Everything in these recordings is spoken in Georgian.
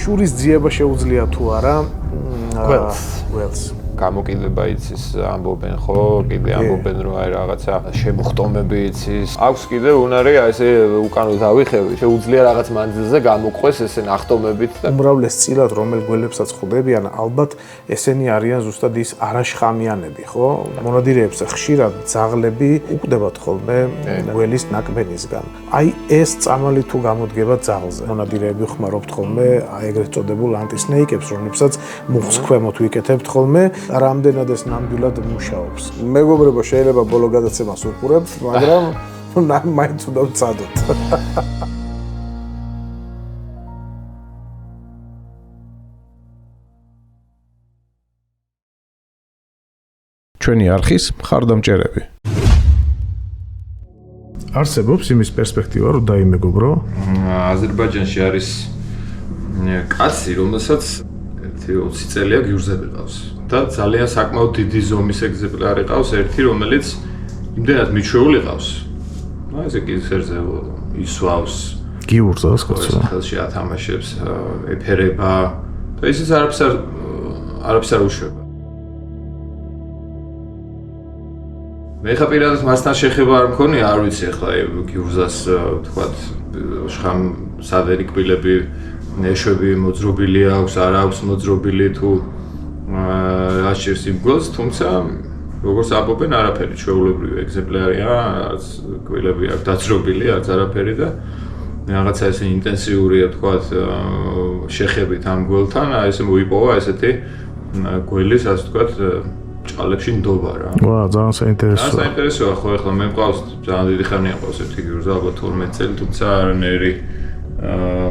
შურის ძიება შეუძლია თუ არა გველს გამოკიდება იცის ამბობენ ხო კიდე ამბობენ რომ აი რაღაცა შემოხტომები იცის აქვს კიდე უნარი აი ესე უკანო დავიხევი შეუძლია რაღაც მანძილზე გამოყვეს ესე ნახტომებით და უმრავლეს წილად რომელ გველებსაც ხვდებიან ალბათ ესენი არიან ზუსტად ის არაშხამიანები ხო მონადირეებს ხშირად ძაღლები უკვდებათ ხოლმე გველის ნაკბენისგან აი ეს წამალი თუ გამოდგება ძაღლზე მონადირეები ხმარობთ ხოლმე აი ეგრეთ წოდებულ ანტისნეიკებს რომლებსაც მუხს ქვემოთ ვიკეთებთ ხოლმე რამდენად ეს ნამდვილად მუშაობს. მეგობრებო, შეიძლება ბოლო გადაცემას უყურებთ, მაგრამ მაინც უნდა ვცადოთ. ჩვენი არხის მხარდამჭერები. არსებობს იმის პერსპექტივა, რომ დაიმეგობრო? აზერბაიჯანში არის კაცი, რომელსაც 20 წელია გიურზები ყავს. და ძალიან საკმაოდ დიდი ზომის ეგზემპლარი ყავს ერთი რომელიც იმდენად მიჩვეული ყავს. აი ესე კისერზე ისვავს გიურზას კაცო. ხელში ათამაშებს, ეფერება და ისიც არაფერს არ უშვება. მე ხა პირადად მასთან შეხება არ მქონია, არ ვიცი ახლა გიურზას თქვათ შხამ სადერი კბილები, ნეშვები მოძრობილი აქვს, არ აქვს მოძრობილი თუ რაშერს იმ გოლს, თუმცა როგორც ამბობენ, არაფერი ჩვეულებრივი ეგზემპლარია, არც კბილები აქვს დაძრობილი, არც არაფერი და რაღაცა ესე ინტენსიურია თქვათ შეხებით ამ გოლთან, აი ესე მოიპოვა ესეთი გველი, ასე თქვათ ჭყალებში ნდობა რა. ვა, ძალიან საინტერესოა. საინტერესოა ხო ახლა მე მყავს ძალიან დიდი ხანია მყავს ერთი გიურზა, ალბათ 12 წელი, თუმცა არანაირი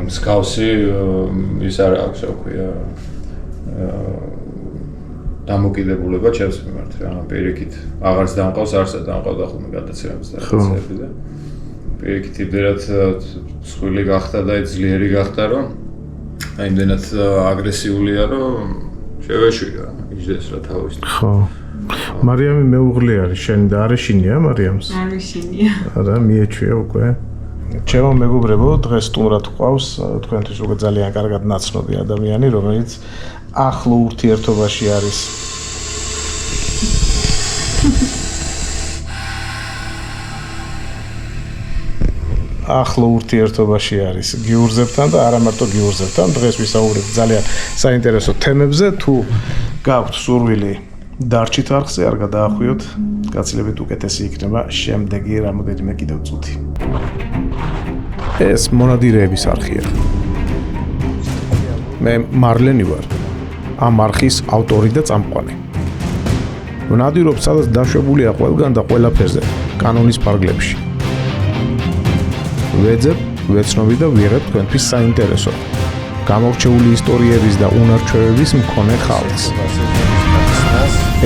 მსგავსი ის არ აქვს, რა ქვია დამოკიდებულება ჩემს მიმართ რა პირიქით აღარც დამყავს არსად დამყავდა ხოლმე გადაცემებს და რაღაცები და პირიქით იმდენად მსხვილი გახდა და ძლიერი გახდა რომ აი იმდენად აგრესიულია რომ შევეშვირა იჯდეს რა თავის ხო მარიამი მეუღლე არის შენ და არეშინია მარიამს არეშინია არა მიეჩვია უკვე ჩემო მეგობრებო დღეს სტუმრად გვყავს თქვენთვის უკვე ძალიან კარგად ნაცნობი ადამიანი რომელიც ახლო ურთიერთობაში არის. ახლო ურთიერთობაში არის გიურზებთან და არა მარტო გიურზებთან. დღეს ვისაუბრებთ ძალიან საინტერესო თემებზე. თუ გაქვთ სურვილი დარჩით არხზე, არ გადაახვიოთ. გაცილებით უკეთესი იქნება შემდეგი რამოდენიმე კიდევ წუთი. ეს მონადირეების არხია. მე მარლენი ვარ. ამ არხის ავტორი და წამყვანი. ვნადირობ, სადაც დაშვებულია ყველგან და ყველაფერზე, კანონის ფარგლებში. ვეძებ, ვეცნობი და ვიღებ თქვენთვის საინტერესო, გამორჩეული ისტორიების და უნარჩვევების მქონე ხალხს.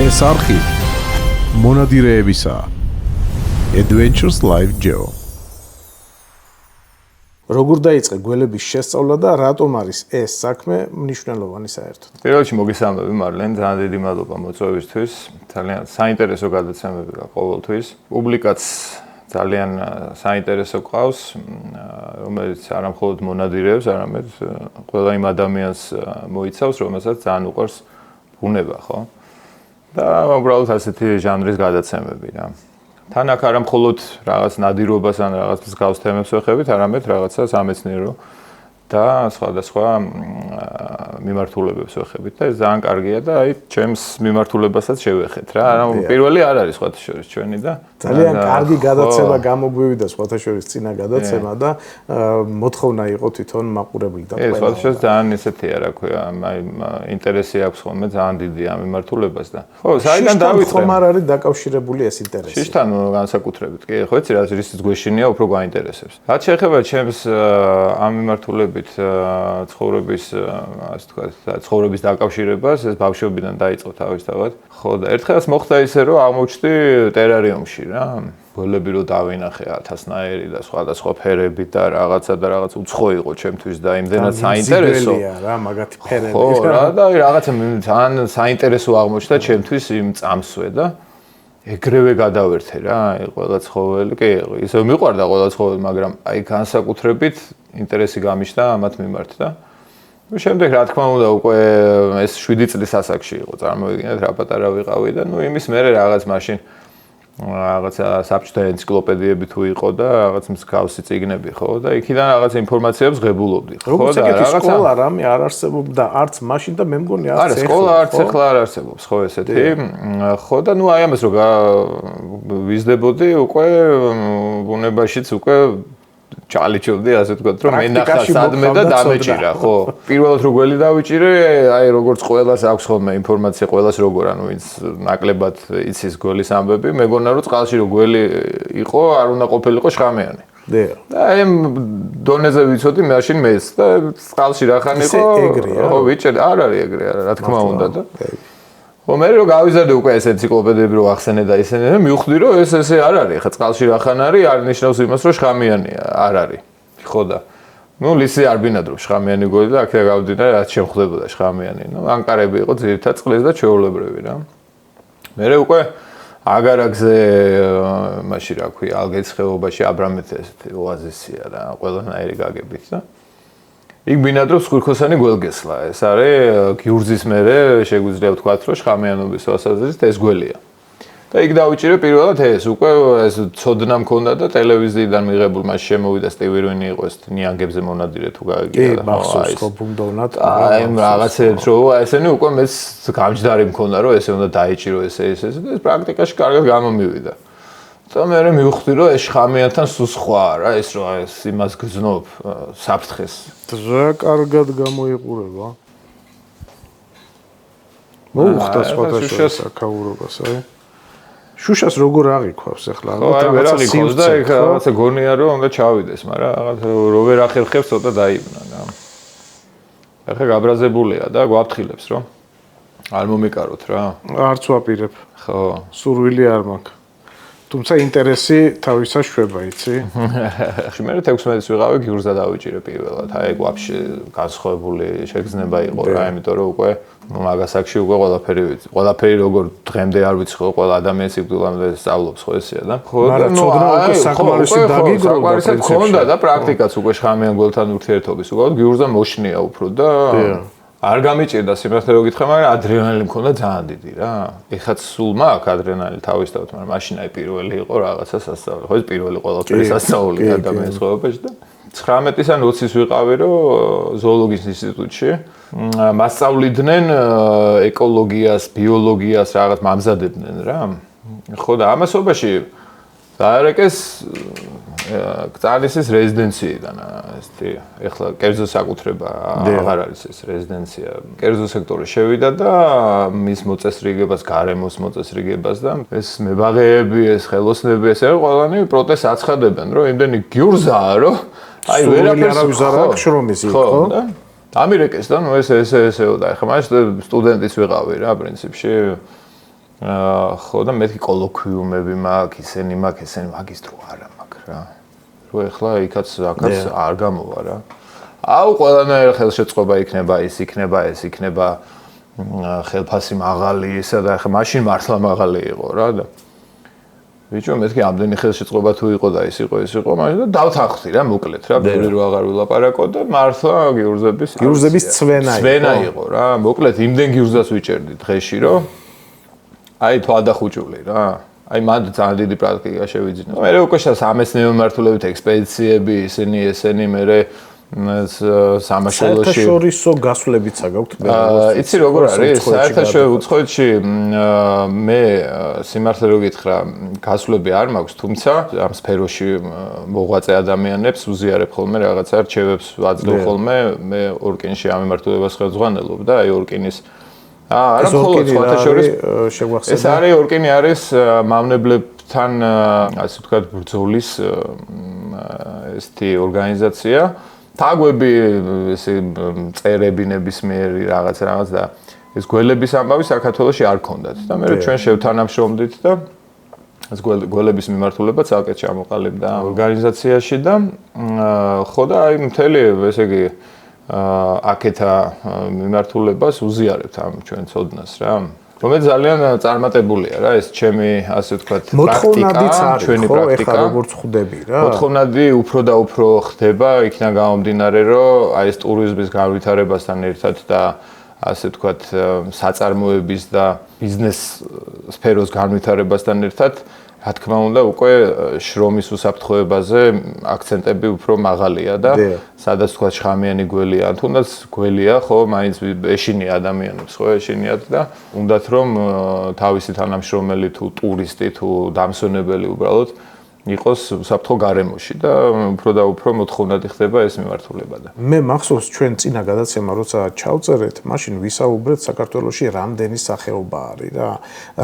ეს არხი მონადირეებისაა. Adventures Live Geo. როგორ დაიწყე გველების შესწავლა და რატომ არის ეს საქმე მნიშვნელოვანი საერთოდ? პირველ რიგში მოგესალმები მარლენ, ძალიან დიდი მადლობა მოწვევისთვის. ძალიან საინტერესო გადაცემები გაქვს ყოველთვის. პუბლიკაც ძალიან საინტერესო ყავს, რომელიც არა მხოლოდ მონადირეებს, არამედ ყველა იმ ადამიანს მოიცავს, რომელსაც ძალიან უყვარს ბუნება, ხო? და უბრალოდ ასეთი ჟანრის გადაცემები რა. თან აქ არა მხოლოდ რაღაც ნადირობას ან რაღაც მსგავს თემებს ვეხებით, არამედ რაღაცა სამეცნიერო და სხვადასხვა მიმართულებებს ვეხებით და ეს ძალიან კარგია და აი ჩემს მიმართულებასაც შევეხეთ რა. ანუ პირველი არ არის სხვათა შორის ჩვენი და ძალიან კარგი გადაცემა გამოგვივიდა სხვათა შორის წინა გადაცემა და მოთხოვნა იყო თვითონ მაყურებელი და ყველა. ეს სხვათა შორის ძალიან ესეთია რა ქვია, აი ინტერესი აქვს ხოლმე ძალიან დიდი ამ მიმართულებას და ხო, საიდან დავიწყე? ხომ არ არის დაკავშირებული ეს ინტერესი? შიშთან განსაკუთრებით, კი, ხო იცი რა რისიც გვეშინია, უფრო გაინტერესებს. რაც შეეხება ჩემს ამ მიმართულებით ცხოვრების ასე ვთქვათ, ცხოვრების დაკავშირებას, ეს ბავშვობიდან დაიწყო თავისთავად. ხო და ერთხელაც მოხდა ისე, რომ აღმოჩნდი ტერარიუმში რა. გველები რო დავინახე 1000-ნაირი და სხვადასხვა ფერები და რაღაცა უცხო იყო ჩემთვის და იმდენად საინტერესო. რა, მაგათი ფერები. ხო, რა და რაღაცა ძალიან საინტერესო აღმოჩნდა ჩემთვის იმ წამსვე და ეგრევე გადავერთე რა, ყველა ცხოველი, კი, ისე მიყვარდა ყველა ცხოველი, მაგრამ აი განსაკუთრებით ინტერესი გამიშთა ამათ მიმართ და შემდეგ რა თქმა უნდა უკვე ეს 7 წლის ასაკში იყო წარმოვიდგინეთ რა პატარა ვიყავი და იმის მერე რაღაც მაშინ რაღაცა საბჭოთა ენციკლოპედიები თუ იყო და რაღაც მსგავსი წიგნები ხო და იქიდან რაღაც ინფორმაციებს ღებულობდი ხო და რაღაცა სკოლა რამე არ არსებობდა არც მაშინ და მე მგონი არც ახლა სკოლა არც ახლა არ არსებობს ხო ესეთი ხო და აი ამას რო ვიზდებოდი უკვე ბუნებაშიც უკვე ჩალიჩობდი ასე ვთქვათ რომ მე ნახა სადმე და დამეჭირა ხო პირველად რო გველი დავიჭირე აი როგორც ყველას აქვს ხოლმე ინფორმაცია ყველას როგორ ანუ ვინც ნაკლებად იცის გველის ამბები მეგონა რომ წყალში რო გველი იყო არ უნდა ყოფილიყო შხამიანი და აი დონეზე ვიცოდი მაშინ მეც და წყალში რა ხან იყო ხო ვიჭერე არ არის ეგრე რა თქმა უნდა და ხო მე რო გავიზარდე უკვე ეს ენციკლოპედიები რო ახსენე და ისინი მივხვდი რომ ესე არ არის ხა წყალში რა ხან არის არ ნიშნავს იმას რომ შხამიანია არ არის ხო და ნუ ლისი არ ბინადრობს შხამიანი გოლი და აქ გავდინა რაც შემხდებოდა შხამიანი ნუ ანკარები იყო ძირითად წყლის და ჩვეულებრივი რა მე უკვე აგარაგზე მაშინ რა ქვია ალგეთის ხეობაში აბრამეთის ოაზისია რა ყველანაირი გაგებით და იქ ბინადრობს ხურქოსანი გველგესლა. ეს არის გიურზის მერე შეგვიძლია ვთქვათ, რომ შხამიანობის ასაზრით ეს გველია. და იქ დავიჭირე პირველად ეს უკვე ეს ცოდნა მქონდა და ტელევიზიიდან მიღებულ მას შემოვიდა სტივი რუინი იყო ეს ნიანგებზე მონადირე თუ გაიგია და აი ხო ბუნდოვნად აი რაღაცებს რო ესენი უკვე მეც გამჯდარი მქონდა რომ ესე უნდა დაიჭირო ესე და ეს პრაქტიკაში კარგად გამომივიდა. და მე მივხვდი რომ ეს შხამიანთან სულ სხვაა რა ეს რო ეს იმას გზნობ საფრთხეს რა კარგად გამოიყურება მოუხდა სხვადასხვა საკაურობას აი შუშას როგორ აღიქვავს ახლა რაღაცა ცივს და ეხლა რაღაცა გონია რომ უნდა ჩავიდეს მაგრამ რაღაცა რო ვერ ახერხებს ცოტა დაიბნა რა ეხლა გაბრაზებულია და გვაფრთხილებს რომ არ მომიკაროთ რა არც ვაპირებ ხო სურვილი არ მაქვს თუმცა ინტერესი თავისა შვება, იცი? მე 16-ის ვიყავი გიურზა დავიჭირე პირველად. აი ეგ ვაფშე განსხვავებული შეგრძნება იყო რა, იმიტომ რომ უკვე მაგასაკში უკვე ყველაფერი როგორ დღემდე არ ვიცი ხო, ყველა ადამიანი სიკვდილამდე სწავლობს ხო ესეა და. მაგრამ ცოდნა უკვე საკმარისი დაგიგროვდა პრინციპში. ხონდა და პრაქტიკაც უკვე შხამიან გველთან ურთიერთობის. უბრალოდ გიურზა მოშნია უფრო და არ გამიჭირდა სიმართლე რო გითხრა, მაგრამ ადრენალინი მქონდა ძალიან დიდი რა. ეხაც სულ მაქვს ადრენალინი თავისთავად, მაგრამ მაშინ აი პირველი იყო რაღაცა სასწაული. ხო ეს პირველი ყველაფერი სასწაული ადამიანის ხოვებაში და 19-ის ან 20-ის ვიყავი რომ ზოოლოგიის ინსტიტუტში მასწავლიდნენ ეკოლოგიას, ბიოლოგიას რაღაც მამზადებდნენ რა. ხო და ამასობაში დაარეკეს კწალისის რეზიდენციიდან ესეთი ეხლა კერძო საკუთრება აღარ არის ეს რეზიდენცია კერძო სექტორი შევიდა და მის მოწესრიგებას გარემოს მოწესრიგებას და ეს მებაღეები ეს ხელოსნები ეს ყველანი პროტესტს აცხადებენ რომ იმდენი გიურზაა რომ აი ვერაფერს არავის არ აქვს შრომის იქ ხო და ამირეკეს და ნუ ესეო და ეხლა მაშინ სტუდენტის ვიყავი რა პრინციპში ხო და მეთქი კოლოკვიუმები მაქვს ისენი მაგის დრო არა მაქვს რა რო ეხლა იქაც არ გამოვა რა აუ ყველანაირი ხელშეწყობა იქნება ეს იქნება ხელფასი მაღალი ისა და ეხლა მაშინ მართლა მაღალი იყო რა და ბიჭო მეთქი ამდენი ხელშეწყობა თუ იყო და ის იყო მაშინ და დავთანხმდი რა მოკლედ რა ბევრი რო აღარ ვილაპარაკო და მართლა გიურზების ცვენა იყო რა მოკლედ იმდენ გიურზას ვიჭერდი დღეში რომ აი თვალდახუჭული რა. აი მანდ ძალიან დიდი პრაქტიკა შევიძინა. მე უკვე სამეცნიერო მიმართულებით ექსპედიციები, ესენი მე სამაშველოში საერთაშორისო გასვლებიც აქვს ბერლინში. იცი როგორ არის? საერთაშორისო უცხოეთში მე სიმართლე რო გითხრა, გასვლები არ მაქვს, თუმცა ამ სფეროში მოღვაწე ადამიანებს უზიარებ ხოლმე რაღაცა რჩევებს ვაძლევ ხოლმე. მე ორკინში ამ მიმართულებას ხელმძღვანელობ და აი ორკინის არა მხოლოდ საერთაშორის შეგვახსენე. ეს არის ორკინი არის მავნებლებთან ასე ვთქვათ ბრძოლის ესეთი ორგანიზაცია. თაგვები ესე წერები ნებისმიერი რაღაც და ეს გველების ამბავი საქართველოში არ ქონდათ და მე ჩვენ შევთანამშრომლდით და ეს გველების მიმართულება ცალკე ჩამოყალიბდა ორგანიზაციაში და ხო და აი მთელი ესე იგი აქეთა მიმართულებას უზიარებთ ამ ჩვენ ცოდნას რა. რომელიც ძალიან წარმატებულია რა, ეს ჩემი ასე ვთქვათ პრაქტიკა, ჩვენი პრაქტიკა. ეხლა როგორც ხვდები რა. მოთხოვნადი უფრო და უფრო ხდება, იქიდან გამომდინარე, რომ აი ეს ტურიზმის განვითარებასთან ერთად და ასე ვთქვათ საწარმოების და ბიზნეს სფეროს განვითარებასთან ერთად რა თქმა უნდა, უკვე შრომის უსაფრთხოებაზე აქცენტები უფრო მაღალია და სადაც თქვა შხამიანი გველია, თუნდაც გველია, ხო, მაინც ეშინია ადამიანებს, ხო, ეშინიათ და უნდათ რომ თავისი თანამშრომელი თუ ტურისტი თუ დამსვენებელი უბრალოდ იყოს უსაფრთხო გარემოში და უფრო და უფრო მოთხოვნადი ხდება ეს მიმართულება და მე მახსოვს ჩვენ წინა გადაცემა როცა ჩავწერეთ, მაშინ ვისაუბრეთ საქართველოში რამდენი სახეობა არის რა.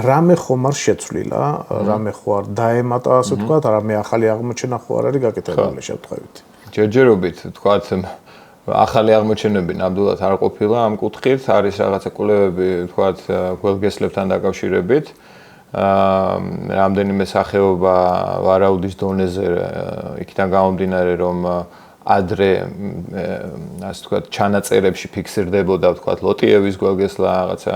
რამე ხომ არ შეცვლილა, რამე ხო არ დაემატა, ასე ვთქვათ, რამე ახალი აღმოჩენა ხო არ არის გაკეთებული შემთხვევით. ჯერჯერობით ვთქვათ ახალი აღმოჩენები ნამდვილად არ ყოფილა ამ კუთხით, არის რაღაცა კვლევები, ვთქვათ, გველგესლებთან დაკავშირებით. რამდენიმე სახეობა ვარაუდის დონეზე იქიდან გამომდინარე რომ ადრე ასე ვთქვათ ჩანაწერებში ფიქსირდებოდა ვთქვათ ლოტიევის გველგესლა რაღაცა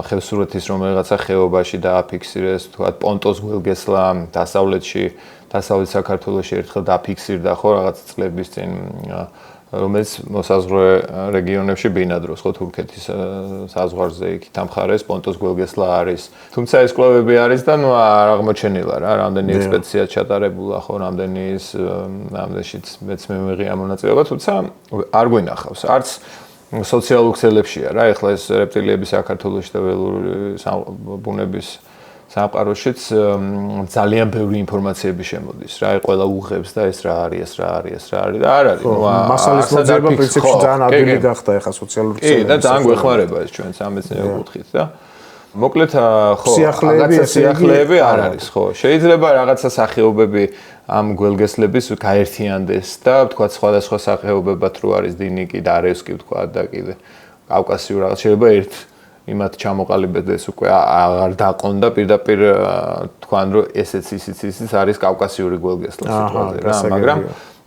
ხევსურეთის რომელიღაცა ხეობაში დააფიქსირეს ვთქვათ პონტოს გველგესლა დასავლეთ საქართველოში ერთხელ დაფიქსირდა ხო რაღაც წლების წინ რომელიც მოსაზღვრე რეგიონებში ბინადრობს, ხო, თურქეთის საზღვარზე იქ თამხარეს პონტოს გველგესლა არის. თუმცა ეს კვლევები არის და ნუ არ აღმოჩენილა რა, რამდენი ექსპედიცია ჩატარებულა, ხო, რამდენშიც მეც მე მიღია მონაწილეობა, თუმცა არ გვინახავს. არც სოციალურ ქსელებშია რა, ეხლა ეს რეპტილიები საქართველოში და ველური ბუნების სამყაროშიც ძალიან ბევრი ინფორმაციები შემოდის რა, ყველა უღებს და ეს რა არის და არ არის. მასალის მოძიება პრინციპში ძალიან ადვილი გახდა ეხლა სოციალურ ქსელებში. კი, და ძალიან გვეხმარება ეს ჩვენ სამეცნიერო კუთხით და მოკლედ ხო, სიახლეები არ არის, ხო. შეიძლება რაღაცა სახეობები ამ გველგესლების გაერთიანდეს და ვთქვათ სხვადასხვა სახეობებად რო არის დინიკი და არევსკი ვთქვათ და კიდე კავკასიურ რაღაც შეიძლება ერთ იმათ ჩამოყალიბდეს უკვე აღარ დაყონდა პირდაპირ თქვან რომ ესეც ისიც არის კავკასიური გველგესლა სიტყვაზე რა, მაგრამ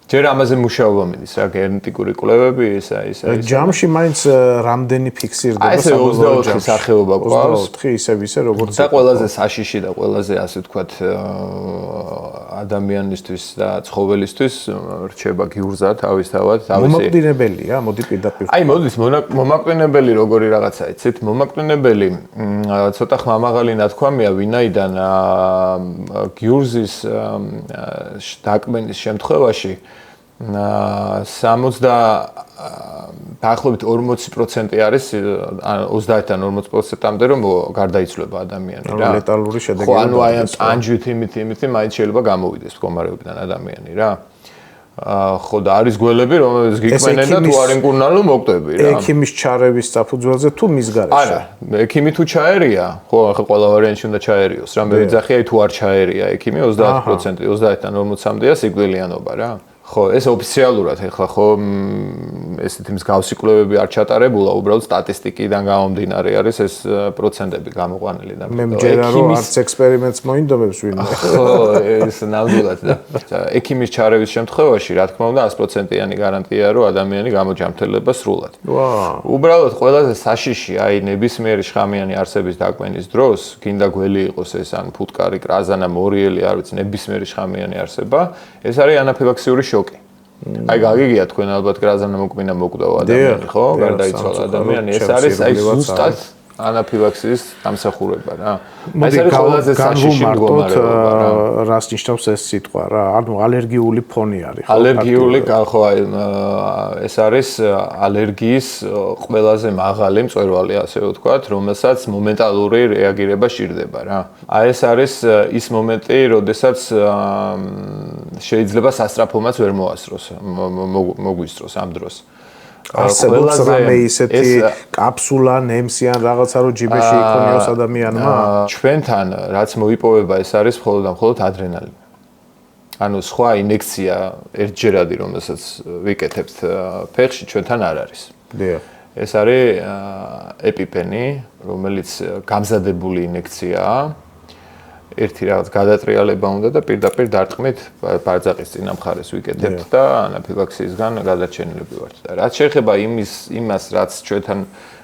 ჯერ ამაზე მუშაობა მიდის რა, გენეტიკური კვლევები ისა. ჯამში მაინც რამდენი ფიქსირდება აი 24 სახეობა გვყავს. 24 ისე როგორც და ყველაზე საშიში და ყველაზე ასე ვთქვათ ადამიანისთვის და ცხოველისთვის რჩება გიურზა თავისთავად, მომაკვდინებელია, მოდი პირდაპირ. აი მოდის მომაკვდინებელი როგორი რაღაცა იცით, მომაკვდინებელი ცოტა ხმამაღალი ნათქვამია, ვინაიდან გიურზის დაკმენის შემთხვევაში 60 40% არის 30-დან 40%-მდე რომ გარდაიცვლება ადამიანი რა. ლეტალური შედეგი. ხო, ანუ აი ამ ტანჯვით იმით მაინც შეიძლება გამოვიდეს მდგომარეობიდან ადამიანი რა. ხო და არის გველები რომელსაც გიქმენენ და თუ არ იმკურნალო მოკვდები რა. ექიმის ჩარევის საფუძველზე თუ მის გარეშე. არა, ექიმი თუ ჩაერია, ხო, ახლა ყველა ვარიანტში უნდა ჩაერიოს რა. მე ვიძახი აი თუ არ ჩაერია ექიმი 30%, 30-დან 40-მდეა სიკვდილიანობა რა. ხო, ეს ოფიციალურად ეხლა ხო ესეთი მსგავსი კვლევები არ ჩატარებულა, უბრალოდ სტატისტიკიდან გამომდინარე არის ეს პროცენტები გამოყვანილი და მე მჯერა რომ არც ექსპერიმენტს მოინდომებს ვინმე. ხო, ეს ნამდვილად და ექიმის ჩარევის შემთხვევაში რა თქმა უნდა 100%-იანი გარანტია რომ ადამიანი გამოჯამრთელდება სრულად. უბრალოდ ყველაზე საშიში აი ნებისმიერი შხამიანი არსების დაკმენის დროს, გინდა გველი იყოს ეს ან ფუტკარი, კრაზანა, მორიელი, არ ვიცი, ნებისმიერი შხამიანი არსება, ეს არის ანაფილაქსიური შოკი. აი გაგიგია თქვენ ალბათ კრაზანა მოკვინა მოკვდაო ადამიანი, ხო? გარდაიცვალა ადამიანი, ეს არის აი ზუსტად ანაფილაქსის დამსახურება რა. აი ეს არის ყველაზე საშიში მდგომარეობა რა. რას ნიშნავს ეს სიტყვა რა? ანუ ალერგიული ფონი არის, ხო? ალერგიული, ხო, აი ეს არის ალერგიის ყველაზე მაღალი მწვერვალი, ასე ვთქვათ, რომელსაც მომენტალური რეაგირება სჭირდება რა. აი ეს არის ის მომენტი, როდესაც შეიძლება სასწრაფომაც ვერ მოასწროს, მოგვისწროს ამ დროს. არსებობს რამე ისეთი კაფსულა, ნემსი ან რაღაცა რომ ჯიბეში იქონიოს ადამიანმა? ჩვენთან რაც მოიპოვება ეს არის მხოლოდ ადრენალინი. ანუ სხვა ინექცია ერთჯერადი რომელსაც ვიკეთებთ ფეხში ჩვენთან არ არის. დიახ. ეს არის ეპიპენი, რომელიც გამზადებული ინექციაა. ერთი რაღაც გადატრიალება უნდა და პირდაპირ დარტყმით ბარძაყის წინა მხარეს ვიკეთებთ და ანაფილაქსიისგან გადაჩენილები ვართ. და რაც შეეხება იმას, რაც ჩვენთან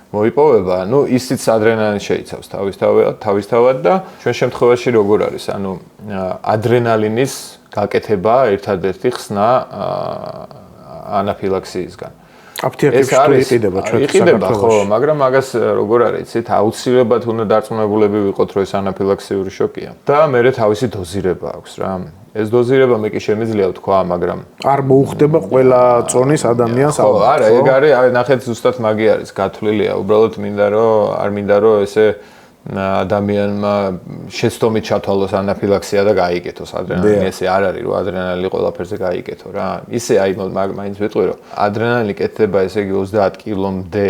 მოიპოვება, ისიც ადრენალინი შეიცავს თავისთავად და ჩვენ შემთხვევაში როგორ არის, ადრენალინის გაკეთება ერთადერთი ხსნა ანაფილაქსიისგან. აფთიაქებში იყიდება ჩვენ საქართველოში. ხო, მაგრამ მაგას როგორ არის, იცით, აუცილებლად უნდა დარწმუნებულები ვიყოთ, რომ ეს ანაფილაქსიური შოკია. და მერე თავისი დოზირება აქვს რა. ეს დოზირება მე კი შემიძლია ვთქვა, მაგრამ არ მოუხდება ყველა წონის ადამიანს ალბათ. ხო, არა, ეგ არის, ნახეთ, ზუსტად მაგი არის, გათვლილია. უბრალოდ არ მინდა რომ ესე ადამიანმა შეცდომით ჩათვალოს ანაფილაქსია და გაიგეთოს ადრენალინი. ესე არ არის, რომ ადრენალინი ყველაფერზე გაიგეთო რა. ისე მაინც ვიტყვი, რომ ადრენალინი კეთდება, ესე იგი 30 კილომდე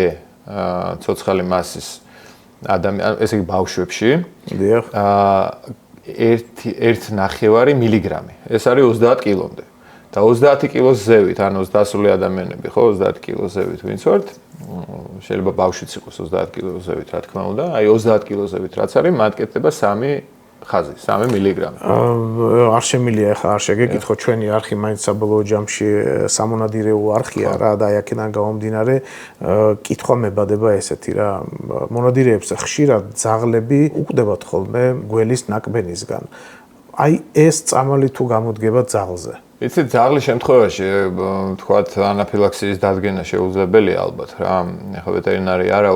ცოცხალი მასის ადამიან, ესე იგი ბავშვებში. დიახ. 1.9 მილიგრამი. ეს არის 30 კილომდე. და 30 კილოს ზევით, ანუ დასული ადამიანები, ხო, 30 კილოს ზევით ვინც ვართ, შეიძლება ბავშვიც იყოს 30 კილოს ზევით, რა თქმა უნდა, აი 30 კილოს ზევით რაც არის, მათ კეთდება 3 ხაზი, 3 მილიგრამი. არ შემილია ახლა არ შეგეკითხო, ჩვენი არხი მაინც საბოლოო ჯამში სამონადირეო არხია რა და აი აქედან გამომდინარე კითხვა მებადება ესეთი რა, მონადირეებს ხშირად ძაღლები უკვდებათ ხოლმე გველის ნაკბენისგან. აი ეს წამალი თუ გამოდგება ძაღლზე. იცით, ძაღლის შემთხვევაში თქვათ ანაფილაქსიის დადგენა შეუძლებელია ალბათ რა. ეხლა ვეტერინარი არა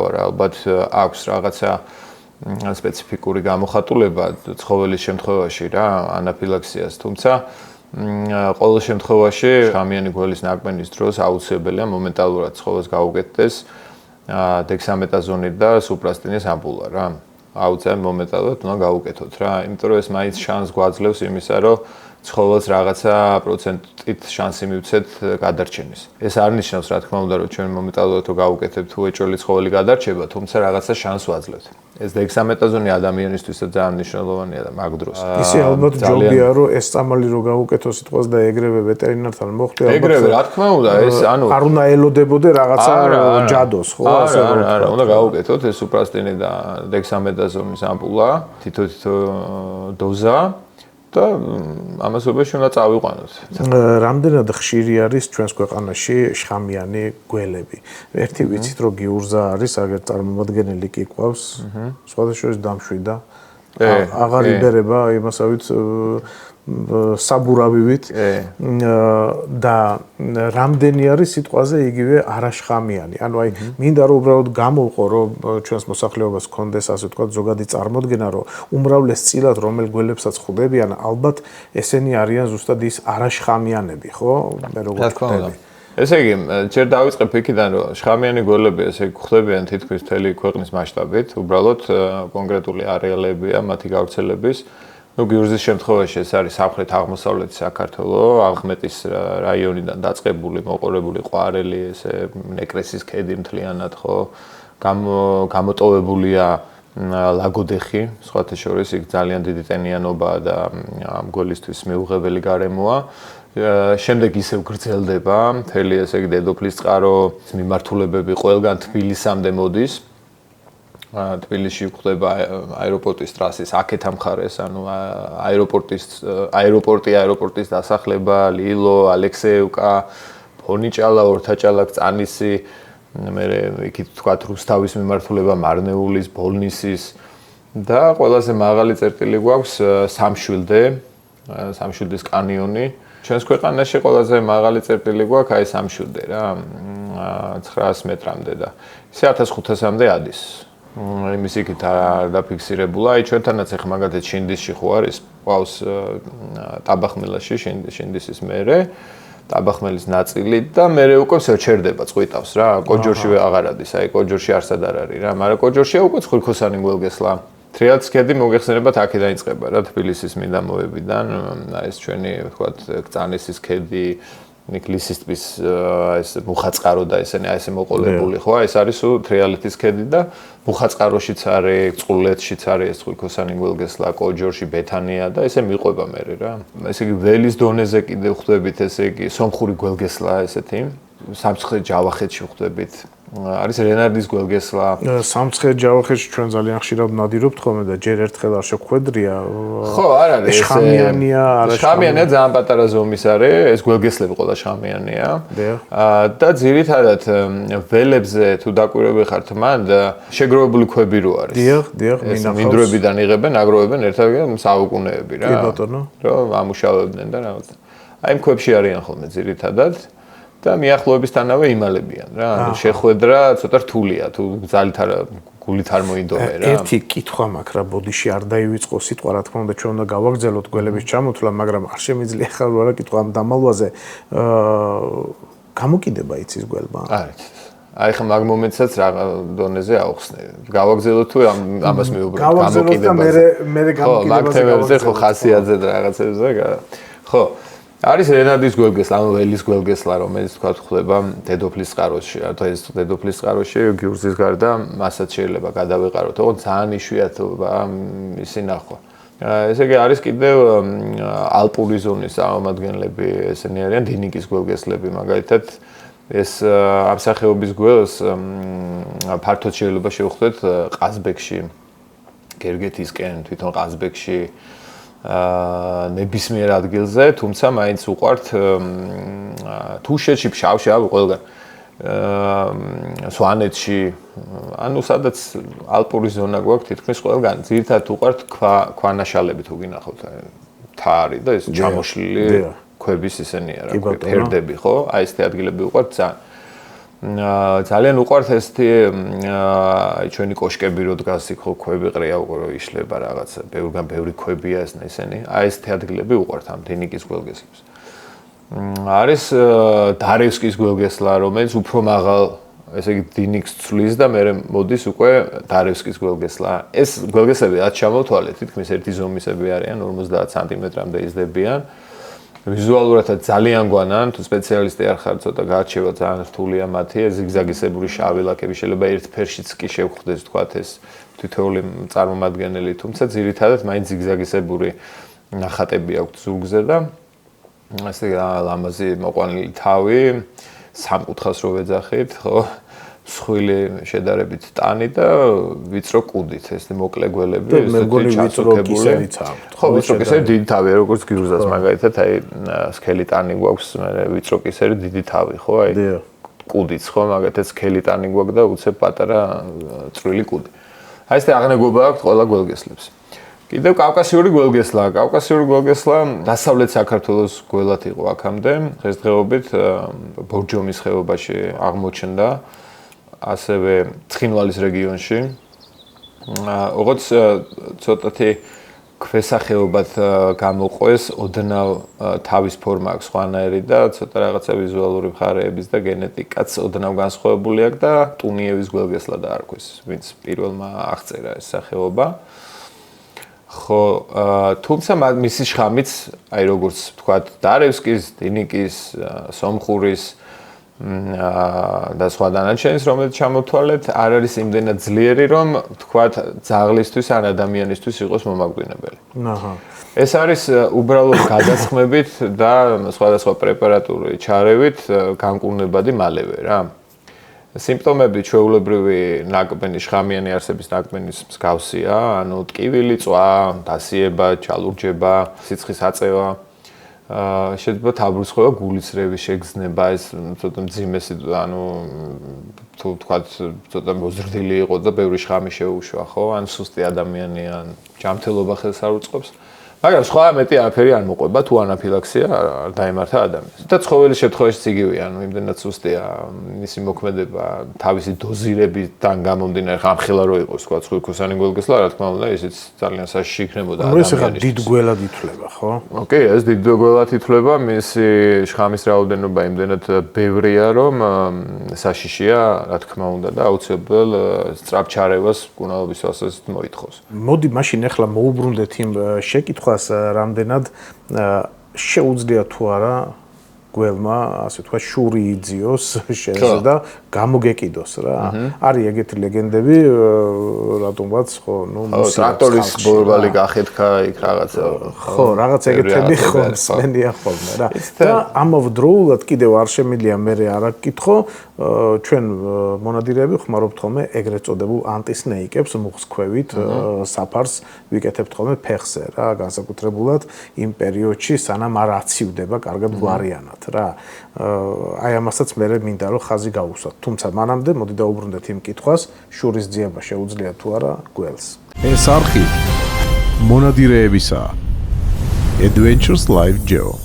ვარ, ალბათ აქვს რაღაცა სპეციფიკური გამოხატულება ცხოველის შემთხვევაში რა ანაფილაქსიას, თუმცა ყოველ შემთხვევაში შხამიანი გველის ნაკბენის დროს აუცილებელია მომენტალურად ცხოველს გაუკეთდეს დექსამეტაზონი და სუპრასტინის ამპულა რა. აუცილებლად მომენტალურად უნდა გაუკეთოთ რა, იმიტომ რომ ეს მაინც შანსს გვაძლევს იმისა, რომ ცხოველს რაღაცა პროცენტით შანსი მივცეთ გადარჩენის. ეს არ ნიშნავს, რა თქმა უნდა, რომ ჩვენ მომენტალურად რო გაუკეთებთ თუ ეჭველი ცხოველი გადარჩება, თუმცა რაღაცა შანსს ვაძლევთ. ეს დექსამეტაზონი ადამიანისთვისაც ძალიან მნიშვნელოვანია და მაგ დროს. ისე ალბათ ჯობია, რომ ეს წამალი რო გაუკეთო სიტყვას და ეგრევე ვეტერინართან მოხდე ალბათ. ეგრევე, რა თქმა უნდა, ეს არ უნდა ელოდებოდე რაღაცა ჯადოს, ხო? არა, უნდა გაუკეთოთ ეს სუპრასტინი და დექსამეტაზონის ამპულა, თითო დოზა. და ამას უბეში უნდა წავიყვანოთ. რამდენად ხშირი არის ჩვენს ქვეყანაში შხამიანი გველები? ერთი ვიცით, რომ გიურზა არის, აგერ წარმომადგენელი კი ყავს, სხვადასხვა დამშვიდა. აღარ იბერება იმასავით საბურავივით და რამდენი არის სიტყვაზე იგივე არაშხამიანი. ანუ აი მინდა რომ უბრალოდ გამოვყო რომ ჩვენს მოსახლეობას გქონდეს ასე ვთქვათ ზოგადი წარმოდგენა რომ უმრავლეს წილად რომელ გველებსაც ხვდებიან ალბათ ესენი არიან ზუსტად ის არაშხამიანები, ხო? მე როგორ ვთქვი. ესე იგი, ჯერ დავიწყებ იქიდან რომ შხამიანი გველები ესე ხვდებიან თითქმის მთელი ქვეყნის მასშტაბით, უბრალოდ კონკრეტული არეალებია მათი გავრცელების. გიურზის შემთხვევაში ეს არის სამხრეთ-აღმოსავლეთი საქართველო, აღმეტის რაიონიდან დაწყებული, მოყოლებული ყვარელი, ესე ნეკრესის ქედი მთლიანად, ხო? გამოტოვებულია ლაგოდეხი, სხვათა შორის იქ ძალიან დიდი ტენიანობაა და ამ გველისთვის მიუღებელი გარემოა. შემდეგ ისევ გრძელდება, მთელი ესე იგი დედოფლის წყარო მიმართულებები ყველგან თბილისამდე მოდის. თბილისში გვხდება აეროპორტის ტრასის აქეთ ამხარეს, ანუ აეროპორტის დასახლება, ლილო, ალექსეევკა, ფონიჭალა, ორთაჭალა, წანისი, მე იქით თქვა რუსთავის მიმართულება, მარნეულის, ბოლნისის და ყველაზე მაღალი წერტილი გვაქვს სამშვილდის კანიონი. ჩვენს ქვეყანაში ყველაზე მაღალი წერტილი გვაქვს აი სამშვილდე რა, 900 მეტრამდე და ისე 1500-მდე ადის. იმის იქით არ დაფიქსირებულა. აი ჩვენთანაც ახლა მაგალითად შინდისში ხო არის, ყავს ტაბახმელაში შინდისის მერე, ტაბახმელის ნაწილი და მერე უკვე შეჩერდება, წვიტავს რა. კოჯორში აღარ ადის, აი კოჯორში არსად არ არის რა, მაგრამ კოჯორშია უკვე ცხვრიქოსანი გველგესლა. თრიალეთის ქედი მოგეხსენება აქედან იწყება რა, თბილისის მიდამოებიდან, ეს ჩვენი ვთქვათ კწანისის ქედი, ნიკლისის ტბის ეს მუხაწყარო და ესენი აი ესე მოყოლებული ხო, ეს არის თრიალეთის ქედი და მუხაწყაროშიც არის, წყულეთშიც არის ეს ცხვრიქოსანი გველგესლა, კოჯორში, ბეთანია და ესე მიყვება მერე რა. ესე იგი ველის დონეზე კიდე ხვდებით, ესე იგი სომხური გველგესლა ესეთი, სამცხე ჯავახეთში ხვდებით. არის რენარდის გველგესლა. სამცხე ჯავახეთში ჩვენ ძალიან ხშირად ნადირობთ ხოლმე და ჯერ ერთხელ არ შეგხვედრია. ხო, არ არის. შხამიანია, არა შხამიანია, ძალიან პატარა ზომის არის, ეს გველგესლები ყველა შხამიანია. და ძირითადად ველებზე თუ დაკვირვები ხართ მან შეგროვებული ქვები რო არის. დიახ, მინახავს. მინდვრებიდან იღებენ, აგროვებენ ერთად საუკუნეები რა. კი ბატონო. რომ ამუშავებდნენ და რაღაც. აი იმ ქვებში არიან ხოლმე ძირითადად. და მიახლოებისთანავე იმალებიან რა. შეხვედრა ცოტა რთულია თუ ძალით არ გულით არ მოიდოვე რა. ერთი კითხვა მაქვს რა, ბოდიში არ დაივიწყო სიტყვა, რა თქმა უნდა, ჩვენ უნდა გავაგრძელოთ გველების ჩამოთვლა, მაგრამ არ შემიძლია ხარ რა კითხვა ამ დამალვაზე. გამოკიდება იცის გველმა? არის. აი ხა მაგ მომენტსაც რა დონეზე აუხსნე. გავაგრძელოთ თუ ამას მიუბრუნდეთ გამოკიდებაზე. მე გამოკიდებაზე. მაგ თემებზე ხო ხასიათზე და რაღაცებზე ხო არის რენარდის გველგესლა, ანუ ველის გველგესლა, რომელიც თქვა ხდება დედოფლის წყაროში. ანუ ეს დედოფლის წყაროში გიურზის გარდა მასაც შეიძლება გადავეყაროთ. ოღონდ ძალიან იშვიათობაა ისი ნახვა. ესე იგი არის კიდევ ალპური ზონის წარმომადგენლები, ესენი არიან დინიკის გველგესლები, მაგალითად ეს ამ სახეობის გველს ფართოდ შეიძლება შევხვდეთ ყაზბეგში, გერგეთისკენ, თვითონ ყაზბეგში ნებისმიერ ადგილზე, თუმცა მაინც უყვართ თუშეთში, ფშავში, ყველგან სვანეთში, ანუ სადაც ალპური ზონა გვაქვს თითქმის ყველგან. ძირითადად უყვართ ქვანაშალები თუ გინახავთ, თარი და ეს ჩამოშლილი ქვების ისენია რა, ფერდები, ხო? აი ესეთი ადგილები უყვართ ძალიან უყვართ ესეთი ჩვენი კოშკები რო დგას იქ ხო ქვები ყრია რო იშლება რაღაცა ბევრგან ბევრი ქვებია ესენი აი ესეთი ადგილები უყვართ ამ დინიკის გველგესლებს არის დარევსკის გველგესლა რომელიც უფრო მაღალ ესე იგი დინიკს ცვლის და მე მოდის უკვე დარევსკის გველგესლა ეს გველგესლები რაც ჩამოთვალეთ თითქმის ერთი ზომისები არიან 50 სანტიმეტრამდე იზრდებიან ვიზუალურად ძალიან გვანან, თუ სპეციალისტი არ ხარ, ცოტა გაარჩევა ძალიან რთულია მათი, ზიგზაგისებური შავი ლაქები შეიძლება ერთ ფერშიც კი შევხვდეს, თქვათ ეს თითოეული წარმომადგენელი, თუმცა ძირითადად მაინც ზიგზაგისებური ნახატები აქვს ზურგზე და ასე ლამაზი მოყვანილი თავი, სამკუთხას რო ვეძახით, ხო? მსხვილი შედარებით ტანი და ვიწრო კუდით, ეს მოკლე გველები, ესეთი ჩაწუქებული. ხო, ვიწრო კისერი დიდი თავი, როგორც გიურზას მაგალითად, აი სქელი ტანი გვაქვს, ვიწრო კისერი დიდი თავი, ხო, აი კუდიც, ხო, მაგალითად სქელი ტანი გვაქვს და უცებ პატარა წვრილი კუდი. აი ესე აღნაგობა აქვს ყველა გველგესლებს. კიდევ კავკასიური გველგესლა, კავკასიური გველგესლა დასავლეთ საქართველოს გველად იყო აქამდე, დღესდღეობით ბორჯომის ხეობაში აღმოჩნდა. ასევე ცხინვალის რეგიონში. როგორც ცოტათი ქვესახეობად გამოყვეს, ოდნავ თავის ფორმა აქვს სხვანაირი და ცოტა რაღაცა ვიზუალური მხარეების და გენეტიკაც ოდნავ განსხვავებული აქვს და ტუნიევის გველგესლა დაარქვეს, ვინც პირველმა აღწერა ეს სახეობა. ხო, თუმცა მისი შხამიც, აი როგორც ვთქვათ, დარევსკის, დინიკის, სომხურის და სხვა დანარჩენის, რომელიც ჩამოთვალეთ, არ არის იმდენად ძლიერი, რომ თქვათ ძაღლისთვის ან ადამიანისთვის იყოს მომაკვდინებელი. აჰა. ეს არის უბრალოდ გადასხმებით და სხვადასხვა პრეპარატული ჩარევით განკურნებადი მალევე რა. სიმპტომები ჩვეულებრივი ნაკბენი შხამიანი არსების ნაკბენის მსგავსია, ანუ ტკივილი, წვა, დასიება, ჩალურჯება, სიცხის აწევა. შეიძლება თავბრუსხვევა, გულისრევის შეგრძნება, ეს ცოტა მძიმე ანუ თუ თქვათ ცოტა მოზრდილი იყო და ბევრი შხამი შეუშვა, ხო? ან სუსტი ადამიანი, ან ჯანმრთელობა ხელს არ უწყობს. მაგრამ სხვა მეტი არაფერი არ მოყვება, თუ ანაფილაქსია არ დაემართა ადამიანს. და ცხოველის შემთხვევაშიც იგივეა, ანუ იმდენად სუსტია მისი მოქმედება, თავისი დოზირებიდან გამომდინარე, ხა ამხელა რო იყოს, თქვა ცხვრიქოსანი გველგესლა, რა თქმა უნდა, ისიც ძალიან საშიში იქნებოდა ადამიანის. ეს ახლა დიდ გველად ითვლება, ხო? ოკეი, ეს დიდ გველად ითვლება, მისი შხამის რაოდენობა იმდენად ბევრია, რომ საშიშია, რა თქმა უნდა, და აუცილებელ სწრაფ ჩარევას მკურნალობის ასასით მოითხოვს. მოდი, მაშინ ახლა მოუბრუნდეთ იმ შეკითხვას, რამდენად შეუძლია თუ არა გველმა, ასე ვთქვა, შური იძიოს შენზე და გამოგეკიდოს რა. არის ეგეთი ლეგენდები, რატომაც ხო, ტრაქტორის ბორბალი გახეთქა იქ რაღაცა. ხო, რაღაც ეგეთები ხო მსმენია ხოლმე რა. და ამავდროულად კიდევ არ შემიძლია მე არა გკითხო, ჩვენ მონადირეები ხმარობთ ხოლმე ეგრეთ წოდებულ ანტისნეიკებს მუხს ქვევით საფარს ვიკეთებთ ხოლმე ფეხზე რა, განსაკუთრებულად იმ პერიოდში სანამ არ აცივდება კარგად გვარიანად რა. აი ამასაც მე მინდა რომ ხაზი გავუსვათ. თუმცა მანამდე მოდი დაუბრუნდეთ იმ კითხვას, შურის ძიება შეუძლია თუ არა გველს. ეს არხი მონადირეებისა Adventures Live Geo.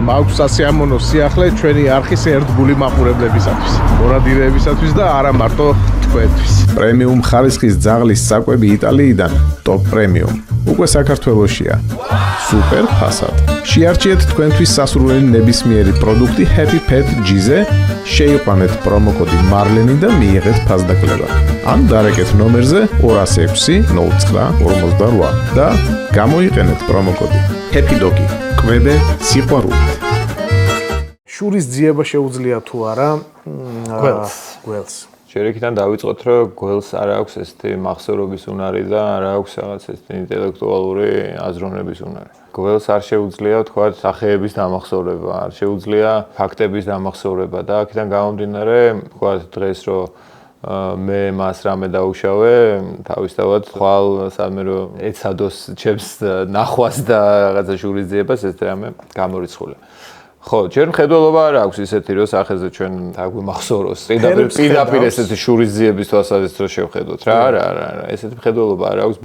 მაქვს სასიამოვნო სიახლე ჩვენი არხის ერთგული მაყურებლებისათვის, მონადირეებისათვის და არა მარტო თქვენთვის. პრემიუმ ხარისხის ძაღლის საკვები იტალიიდან, Top Premium. უკვე საქართველოშია. Super ფასად. შეარჩიეთ თქვენთვის სასურველი ნებისმიერი პროდუქტი Happy Pet G-ზე, შეიყვანეთ პრომოკოდი Marleni და მიიღეთ ფასდაკლება. ან დარეკეთ ნომერზე 206 09 და გამოიყენეთ პრომოკოდი Happy Doggy. კვებე სიყვარულით. შურის ძიება შეუძლია თუ არა გველს. შერიქიდან დავიწყოთ, რომ გველს არ აქვს ესეთი მახსოვრობის უნარი და არ აქვს რაღაც ესეთი ინტელექტუალური აზროვნების უნარი. გველს არ შეუძლია თქვა სახეების დამახსოვრება, არ შეუძლია ფაქტების დამახსოვრება და აქედან გამომდინარე, თქვა დღეს რომ მე მას რამე დაუშავე, თავისთავად ხვალ სადმე რომ ეცადოს ჩემს ნახვას და რაღაცა შურის ძიებას ეს რამე გამორიცხულა. ხო, ჯერ მხედველობა არ აქვს ისეთი, რომ სახეზე ჩვენ დაგვიმახსოვროს. პირდაპირ ესეთი შურის ძიების თვალსაზრისით რომ შევხედოთ რა, არა, ესეთი მხედველობა არ აქვს,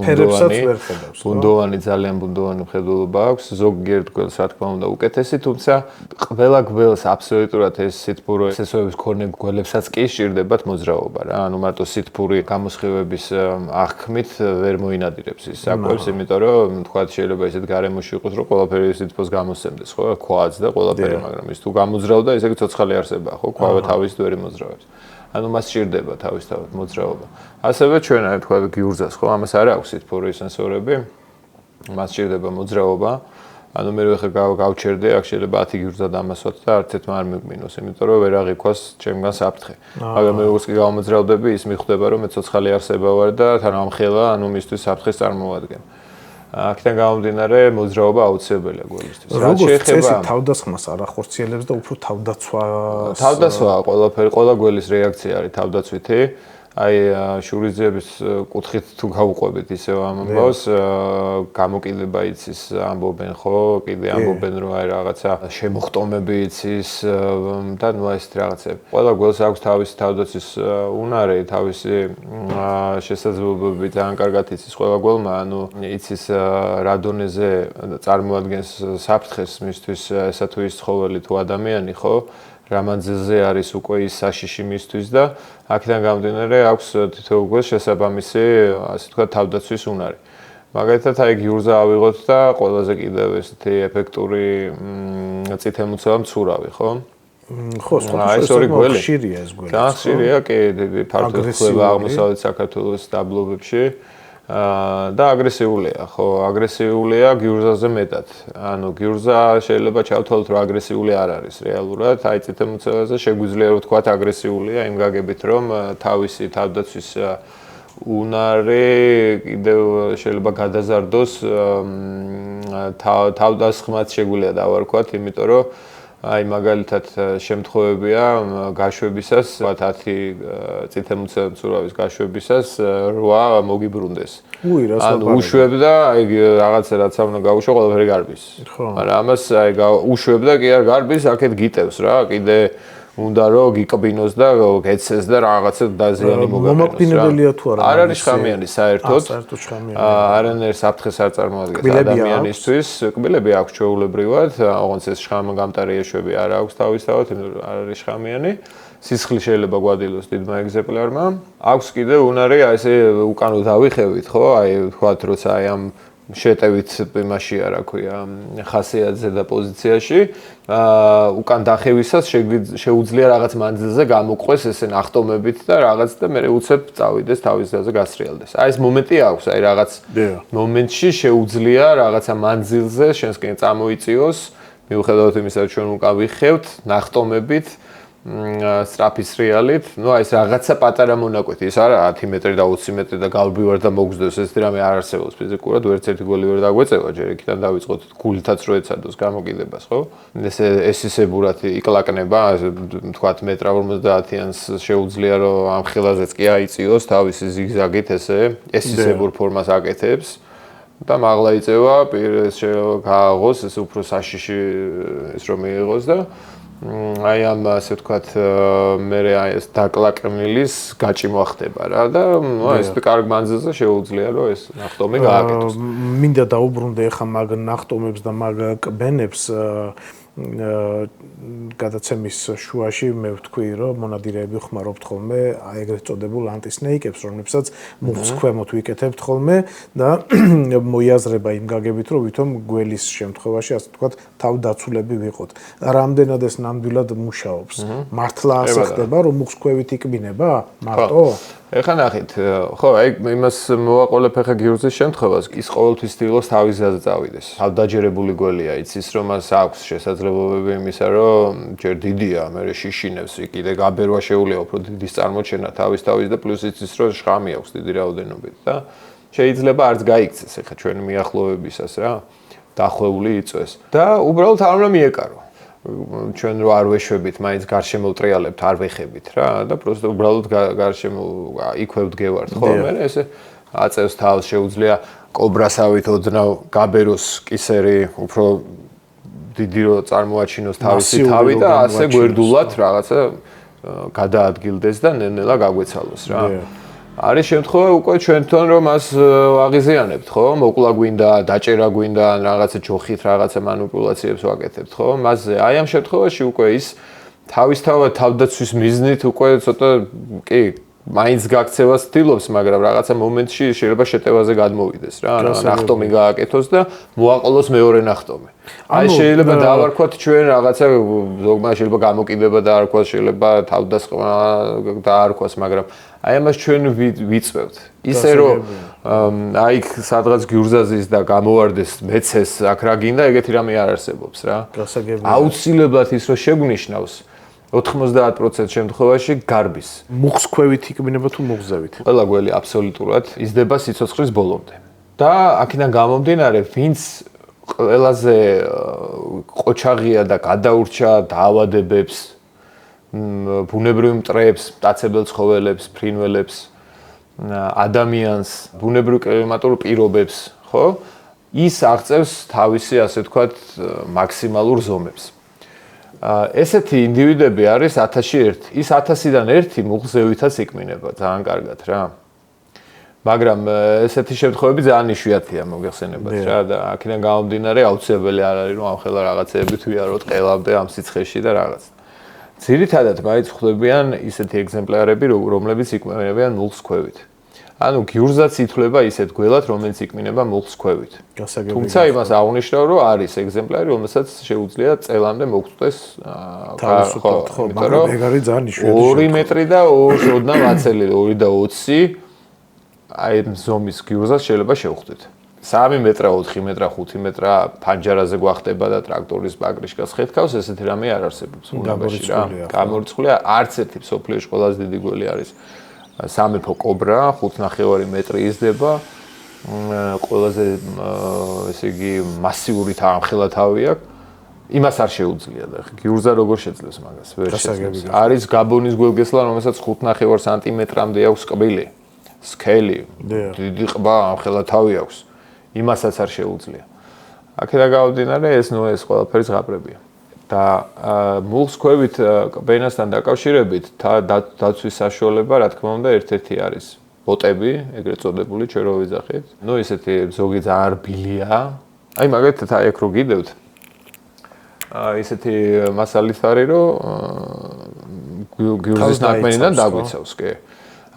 ბუნდოვანი, ძალიან ბუნდოვანი მხედველობა აქვს. ზოგიერთ გველს რა თქმა უნდა უკეთესი, თუმცა ყველა გველს აბსოლუტურად ეს სითბურო ესესოების მქონე გველებსაც კი სჭირდებათ მოძრაობა რა. ანუ მარტო სითბური გამოსხივების აღქმით ვერ მოინადირებს ის საკვებს, იმიტომ რომ თქვა შეიძლება ისეთ გარემოში იყოს, რომ ყველაფერი სითბოს გამოსცემდეს, ხო, ქვაც და ყველაფერი მაგრამ ის თუ გამოძრავდა, ესე იგი ცოცხალი არსებაა, ხო, ქვავა თავის დვერი მოძრავებს. ანუ მას სჭირდება თავისთავად მოძრაობა. ასევე ჩვენ აი თქვა გიურზას, ხო, ამას არ აქვს სითბური სენსორები. მას სჭირდება მოძრაობა. ანუ მე ხე გავჩერდე, აქ შეიძლება 10 გიურზა დამასვათ და არც ერთმა არ მიგმინოს, იმიტომ რომ ვერ აღიქვას ჩემგან საფრთხე. მაგრამ მე როგორც კი გავმოძრავდები, ის მიხვდება, რომ მე ცოცხალი არსება ვარ და თან ამხელა, ანუ მისთვის საფრთხეს წარმოვადგენ. აქედან გამომდინარე მოძრაობა აუცილებელია გველისთვის. როგორც წესი თავდასხმას არ ახორციელებს და უფრო თავდასხმა ყველაფერი, ყველა გველის რეაქცია არის თავდაცვითი. აი შურის ძიების კუთხით თუ გავუყვებით ისევ ამ ამბავს, გამოკიდება იცის ამბობენ, ხო, კიდე ამბობენ რომ აი რაღაცა შემოხტომები იცის და ნუ ეს რაღაცები. ყველა გველს აქვს თავისი თავდაცვის უნარი, თავისი შესაძლებლობები ძალიან კარგად იცის ყველა გველმა, ანუ იცის რა დონეზე წარმოადგენს საფრთხეს მისთვის ესა თუ ის ცხოველი თუ ადამიანი, ხო? რა მანძილზე არის უკვე ის საშიში მისთვის და აქედან გამომდინარე აქვს თითოეულ გველს შესაბამისი, ასე თქვა, თავდაცვის უნარი. მაგალითად, აი გიურზა ავიღოთ და ყველაზე კიდევ ესეთი ეფექტური წითელმუცელი მცურავი, ხო? ხო, სწორედ ხშირია ეს გველი. და ხშირია, კი, ფართოდ ხდება აღმოსავლეთ საქართველოს დაბლობებში. და აგრესიულია, ხო, აგრესიულია გიურზაზე მეტად. ანუ გიურზა შეიძლება ჩავთვალოთ, რომ აგრესიული არ არის რეალურად, აი წითელმუცელაზე შეგვიძლია რომ ვთქვათ აგრესიულია იმ გაგებით, რომ თავისი თავდაცვის უნარი კიდევ შეიძლება გადაზარდოს თავდასხმაც შეგვიძლია დავარქვათ, იმიტომ რომ აი მაგალითად შემთხვევებია გაშვებისას, ვთქვათ 10 წითელმუცელი მცურავის გაშვებისას 8 მოგიბრუნდეს. ანუ უშვებდა, აი რაღაცა რაც უნდა გაუშვა, ყველაფერი გარბის. მაგრამ ამას აი უშვებდა კი არ გარბის, აქეთ გიტევს რა, კიდე უნდა რომ გიკბინოს და გეცეს და რაღაცა დაზიანი მოგაგონოს. მომაკვდინებელია თუ არა? არ არის შხამიანი საერთოდ. არანაირ საფრთხეს არ წარმოადგენს ადამიანისთვის. კბილები აქვს ჩვეულებრივად, ოღონდ ეს შხამგამტარი ეშვები არ აქვს თავისთავად, არ არის შხამიანი. სისხლი შეიძლება გვადილოს დიდმა ეგზემპლარმა. აქვს კიდე უნარი, აი ესე უკანო დავიხევით, ხო? აი ვთქვათ, როცა აი ამ შეტევით იმაშია, რა ქვია, ხასიათზე და პოზიციაში, უკან დახევისას შეუძლია რაღაც მანძილზე გამოყვეს ესე ნახტომებით და რაღაც და მე უცებ წავიდეს თავის ძალზე გასრიალდეს. აი ეს მომენტი აქვს, აი რაღაც მომენტში შეუძლია რაღაცა მანძილზე შენსკენ წამოიწიოს მიუხედავად იმისა, რომ ჩვენ უკან ვიხევთ ნახტომებით, სწრაფი სრიალით, ну აი ეს რაღაცა პატარა მონაკვეთი, ის არა 10 მეტრი და 20 მეტრი და გავბივარ და მოგზდოს, ეს რამე არ არსებობს ფიზიკურად, ვერც ერთი გველი ვერ დაგვეწევა, ჯერ იქიდან დავიწყოთ გულითაც რო ეცადოს გამოგიდებას, ხო? ეს ისე ბურათი იკლაკნება, თქვათ მეტრ 50-იანს შეუძლია რომ ამ ხილაზეც კი აიწიოს თავისი ზიგზაგით ეს ისე ბურ ფორმას აკეთებს. და მაღლა იწევა, პირეს გააღოს, ეს უფრო საშიში ის რომ მიიღოს და აი ამ ასე ვთქვათ მე ეს დაკლაკრმილის გაჭი მოახდება რა და ეს კარგ მანძილზე შეუძლია რომ ეს ნახტომი გააკეთოს. მინდა დაუბრუნდე ახლა მაგ ნახტომებს და მაგ კბენებს გადაცემის შუაში მე ვთქვი რომ მონადირეები ხმარობთ ხოლმე აი ეგრეთ წოდებულ ანტისნეიკებს, რომლებსაც მუხს ქვემოთ ვიკეთებთ ხოლმე და მოიაზრება იმ გაგებით რომ ვითომ გველის შემთხვევაში ასე ვთქვათ თავდაცულები ვიყოთ. რამდენად ეს ნამდვილად მუშაობს? მართლა ასე ხდება რომ მუხს ქვევით იკბინება? მარტო? ეხლა ნახეთ, ხო, აი იმას მოვაყოლებ ახლა გიურზის შემთხვევას, ის ყოველთვის ცდილობს თავის გზაზე წავიდეს. თავდაჯერებული გველია, იცის რომ მას აქვს შესაძლებლობები იმისა, რომ ჯერ დიდია, მერე შიშინებს, კიდე გაბერვა შეუძლია უფრო დიდი წარმოჩენა თავის და პლუს იცის რომ შხამი აქვს დიდი რაოდენობით და შეიძლება არც გაიქცეს ახლა ჩვენი მიახლოებისას რა, დახვეული იწვეს და უბრალოდ არ უნდა მიეკარო. ჩვენ რო არ ვეშვებით, მაინც გარშემო ვტრიალებთ, არ ვეხებით რა და პროსტო უბრალოდ გარშემო იქვე ვდგევართ, ხო? მე ესე აწევს თავს, შეუძლია კობრასავით ოდნავ გაბეროს კისერი, უფრო დიდი რო წარმოაჩინოს თავისი თავი და ასე გვერდულად რაღაცა გადაადგილდეს და ნელ-ნელა გაგვეცალოს რა. არის შემთხვევა უკვე ჩვენთან რომ მას აღიზიანებთ, ხო? მოკლა გვინდა, დაჭერა გვინდა, რაღაცა ჯოხით რაღაცა манипуляციებს ვაკეთებთ, ხო? მასზე აი ამ შემთხვევაში უკვე ის თავისთავად თავდაცვის მიზნით უკვე ცოტა კი მაინც გაქცევას ცდილობს, მაგრამ რაღაცა მომენტში შეიძლება შეტევაზე გადმოვიდეს რა, ნახტომი გააკეთოს და მოაყოლოს მეორე ნახტომი. აი შეიძლება დავარქვათ ჩვენ რაღაცა ზოგმა შეიძლება გამოკიდება დაარქვას, შეიძლება თავდასხმა დაარქვას, მაგრამ აი ამას ჩვენ ვიწევთ. ისე რომ აი სადღაც გიურზაზის და გამოვარდეს მეცეს აქ რა გინდა, ეგეთი რამე არ არსებობს რა. აუცილებლად ის რომ შეგვნიშნავს 90% შემთხვევაში გარბის. მუხს ქვევით იკბინება თუ მუხზევით? ყველა გველი აბსოლუტურად იზრდება სიცოცხლის ბოლომდე. და აქედან გამომდინარე, ვინც ყველაზე ყოჩაღია და გადაურჩა დაავადებებს, ბუნებრივ მტრებს, მტაცებელ ცხოველებს, ფრინველებს, ადამიანს, ბუნებრივ კლიმატურ პირობებს, ხო? ის აღწევს თავისი, ასე ვთქვათ, მაქსიმალურ ზომებს. ესეთი ინდივიდები არის 1000-ში 1. ის 1000-დან 1 მუხზევითაც იკმინება, ძალიან კარგად რა. მაგრამ ესეთი შემთხვევები ძალიან იშვიათია მოგეხსენებათ რა და აქედან გამომდინარე აუცილებელი არ არის რომ ამ ხელა რაღაცეებით ვიაროთ ყელამდე ამ სიცხეში და რაღაც. ძირითადად მაინც ხვდებიან ისეთი ეგზემპლარები, რომლებიც იკმინებიან მუხს ქვევით. ანუ გიურზაც ითვლება ისეთ გველად, რომელიც იკმინება მუხს ქვევით. თუმცა იმას აღნიშნავ, რომ არის ეგზემპლარი, რომელსაც შეუძლია წელამდე მოგწვდეს თავისუფლად, ხო, მაგრამ ეგ არის ძალიან იშვიათი. 2 მეტრი და ოდნავ აწელი, 2 და 20 აი ზომის გიურზას შეიძლება შევხვდეთ. 3 მეტრა, 4 მეტრა, 5 მეტრა ფანჯარაზე გვახტება და ტრაქტორის ბაგრიშკას ხეთქავს, ესეთი რამე არ არსებობს უნაბაში რა. გამორიცხულია, არც ერთი სოფლიოში ყველაზე დიდი გველი არის. სამეფო კობრა 5.5 მეტრი იზრდება. ყველაზე ესე იგი მასიური ამხელა თავი აქვს. იმას არ შეუძლია და გიურზა როგორ შეძლებს მაგას? ვერ შეძლებს. არის გაბონის გველგესლა, რომელსაც 5.5 სანტიმეტრამდე აქვს კბილი. სქელი, დიდი ყბა, ამხელა თავი აქვს. იმასაც არ შეუძლია. აქედან გამომდინარე ეს ყველაფერი ზღაპრებია. და მუხს ქვევით კბენასთან დაკავშირებით დაცვის საშუალება, რა თქმა უნდა, ერთ-ერთი არის ბოტები, ეგრეთ წოდებული, ჩვენ რო ვიძახით. ნუ ესეთი ზოგი ძალიან რბილია. აი მაგალითად აი აქ რო გიდევთ. ისეთი მასალით არის, რომ გიურზის ნაკბენიდან დაგვიცავს, კი.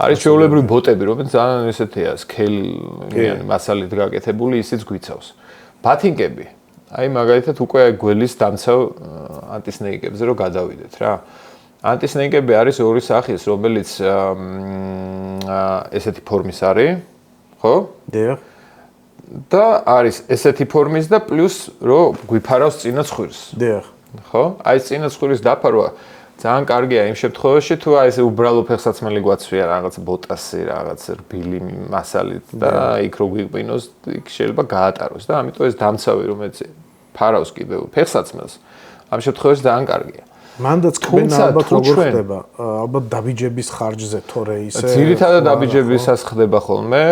არის ჩვეულებრივი ბოტები, რომელიც ძალიან ესეთია, სქელიანი მასალით გაკეთებული, ისიც გვიცავს. ბათინკები აი მაგალითად უკვე გველის დამცავ ანტისნეიკებზე რო გადავიდეთ რა. ანტისნეიკები არის ორი სახის, რომელიც ესეთი ფორმის არის, ხო? დიახ. და არის ესეთი ფორმის და პლუს რომ გვიფარავს წინა ცხვირს. დიახ. ხო? აი წინა ცხვირის დაფარვა ძალიან კარგია იმ შემთხვევაში თუ აი ესე უბრალო ფეხსაცმელი გვაცვია რაღაც ბოტასი, რაღაც რბილი მასალით და იქ რო გვიყინოს, იქ შეიძლება გაატაროს და ამიტომ ეს დამცავი რომელიც ფარავს კიდევ ფეხსაცმელს, ამ შემთხვევაში ძალიან კარგია. მანდაც კბენა ალბათ როგორ ხდება? ალბათ დაბიჯების ხარჯზე თორე ისე. ძირითადად დაბიჯებისას ხდება ხოლმე,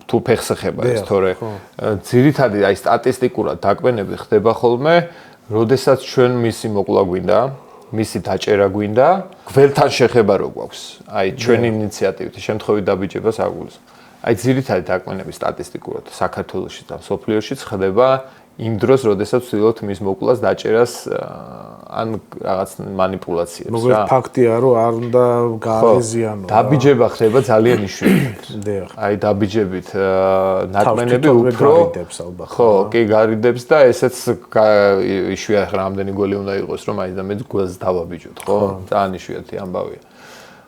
თუ ფეხს ეხება ეს თორე. ძირითადად აი სტატისტიკურად დაკვენები ხდება ხოლმე, როდესაც ჩვენ მისი მოკლა გვინდა, მისი დაჭერა გვინდა, გველთან შეხება რო გვაქვს. აი ჩვენი ინიციატივით შემთხვევით დაბიჯებას აგვლის. აი ძირითადად დაკვენები სტატისტიკურად საქართველოში და სოფლიოშიც ხდება იმ დროს, როდესაც ვცდილობთ მის მოკვლას, დაჭერას ან რაღაც манипуляციებს რა. მოგეთ ფაქტია, რომ არ უნდა გააღიზიანო. დაბიჯება ხდება ძალიან იშვიათად. დიახ. აი დაბიჯებით ნაკმენები უფრო გარიდებს ალბათ. ხო, კი გარიდებს და ესეც იშვიათად რამდენი გველი უნდა იყოს, რომ აი და მე გველს დავაბიჯოთ, ხო? ძალიან იშვიათი ამბავია.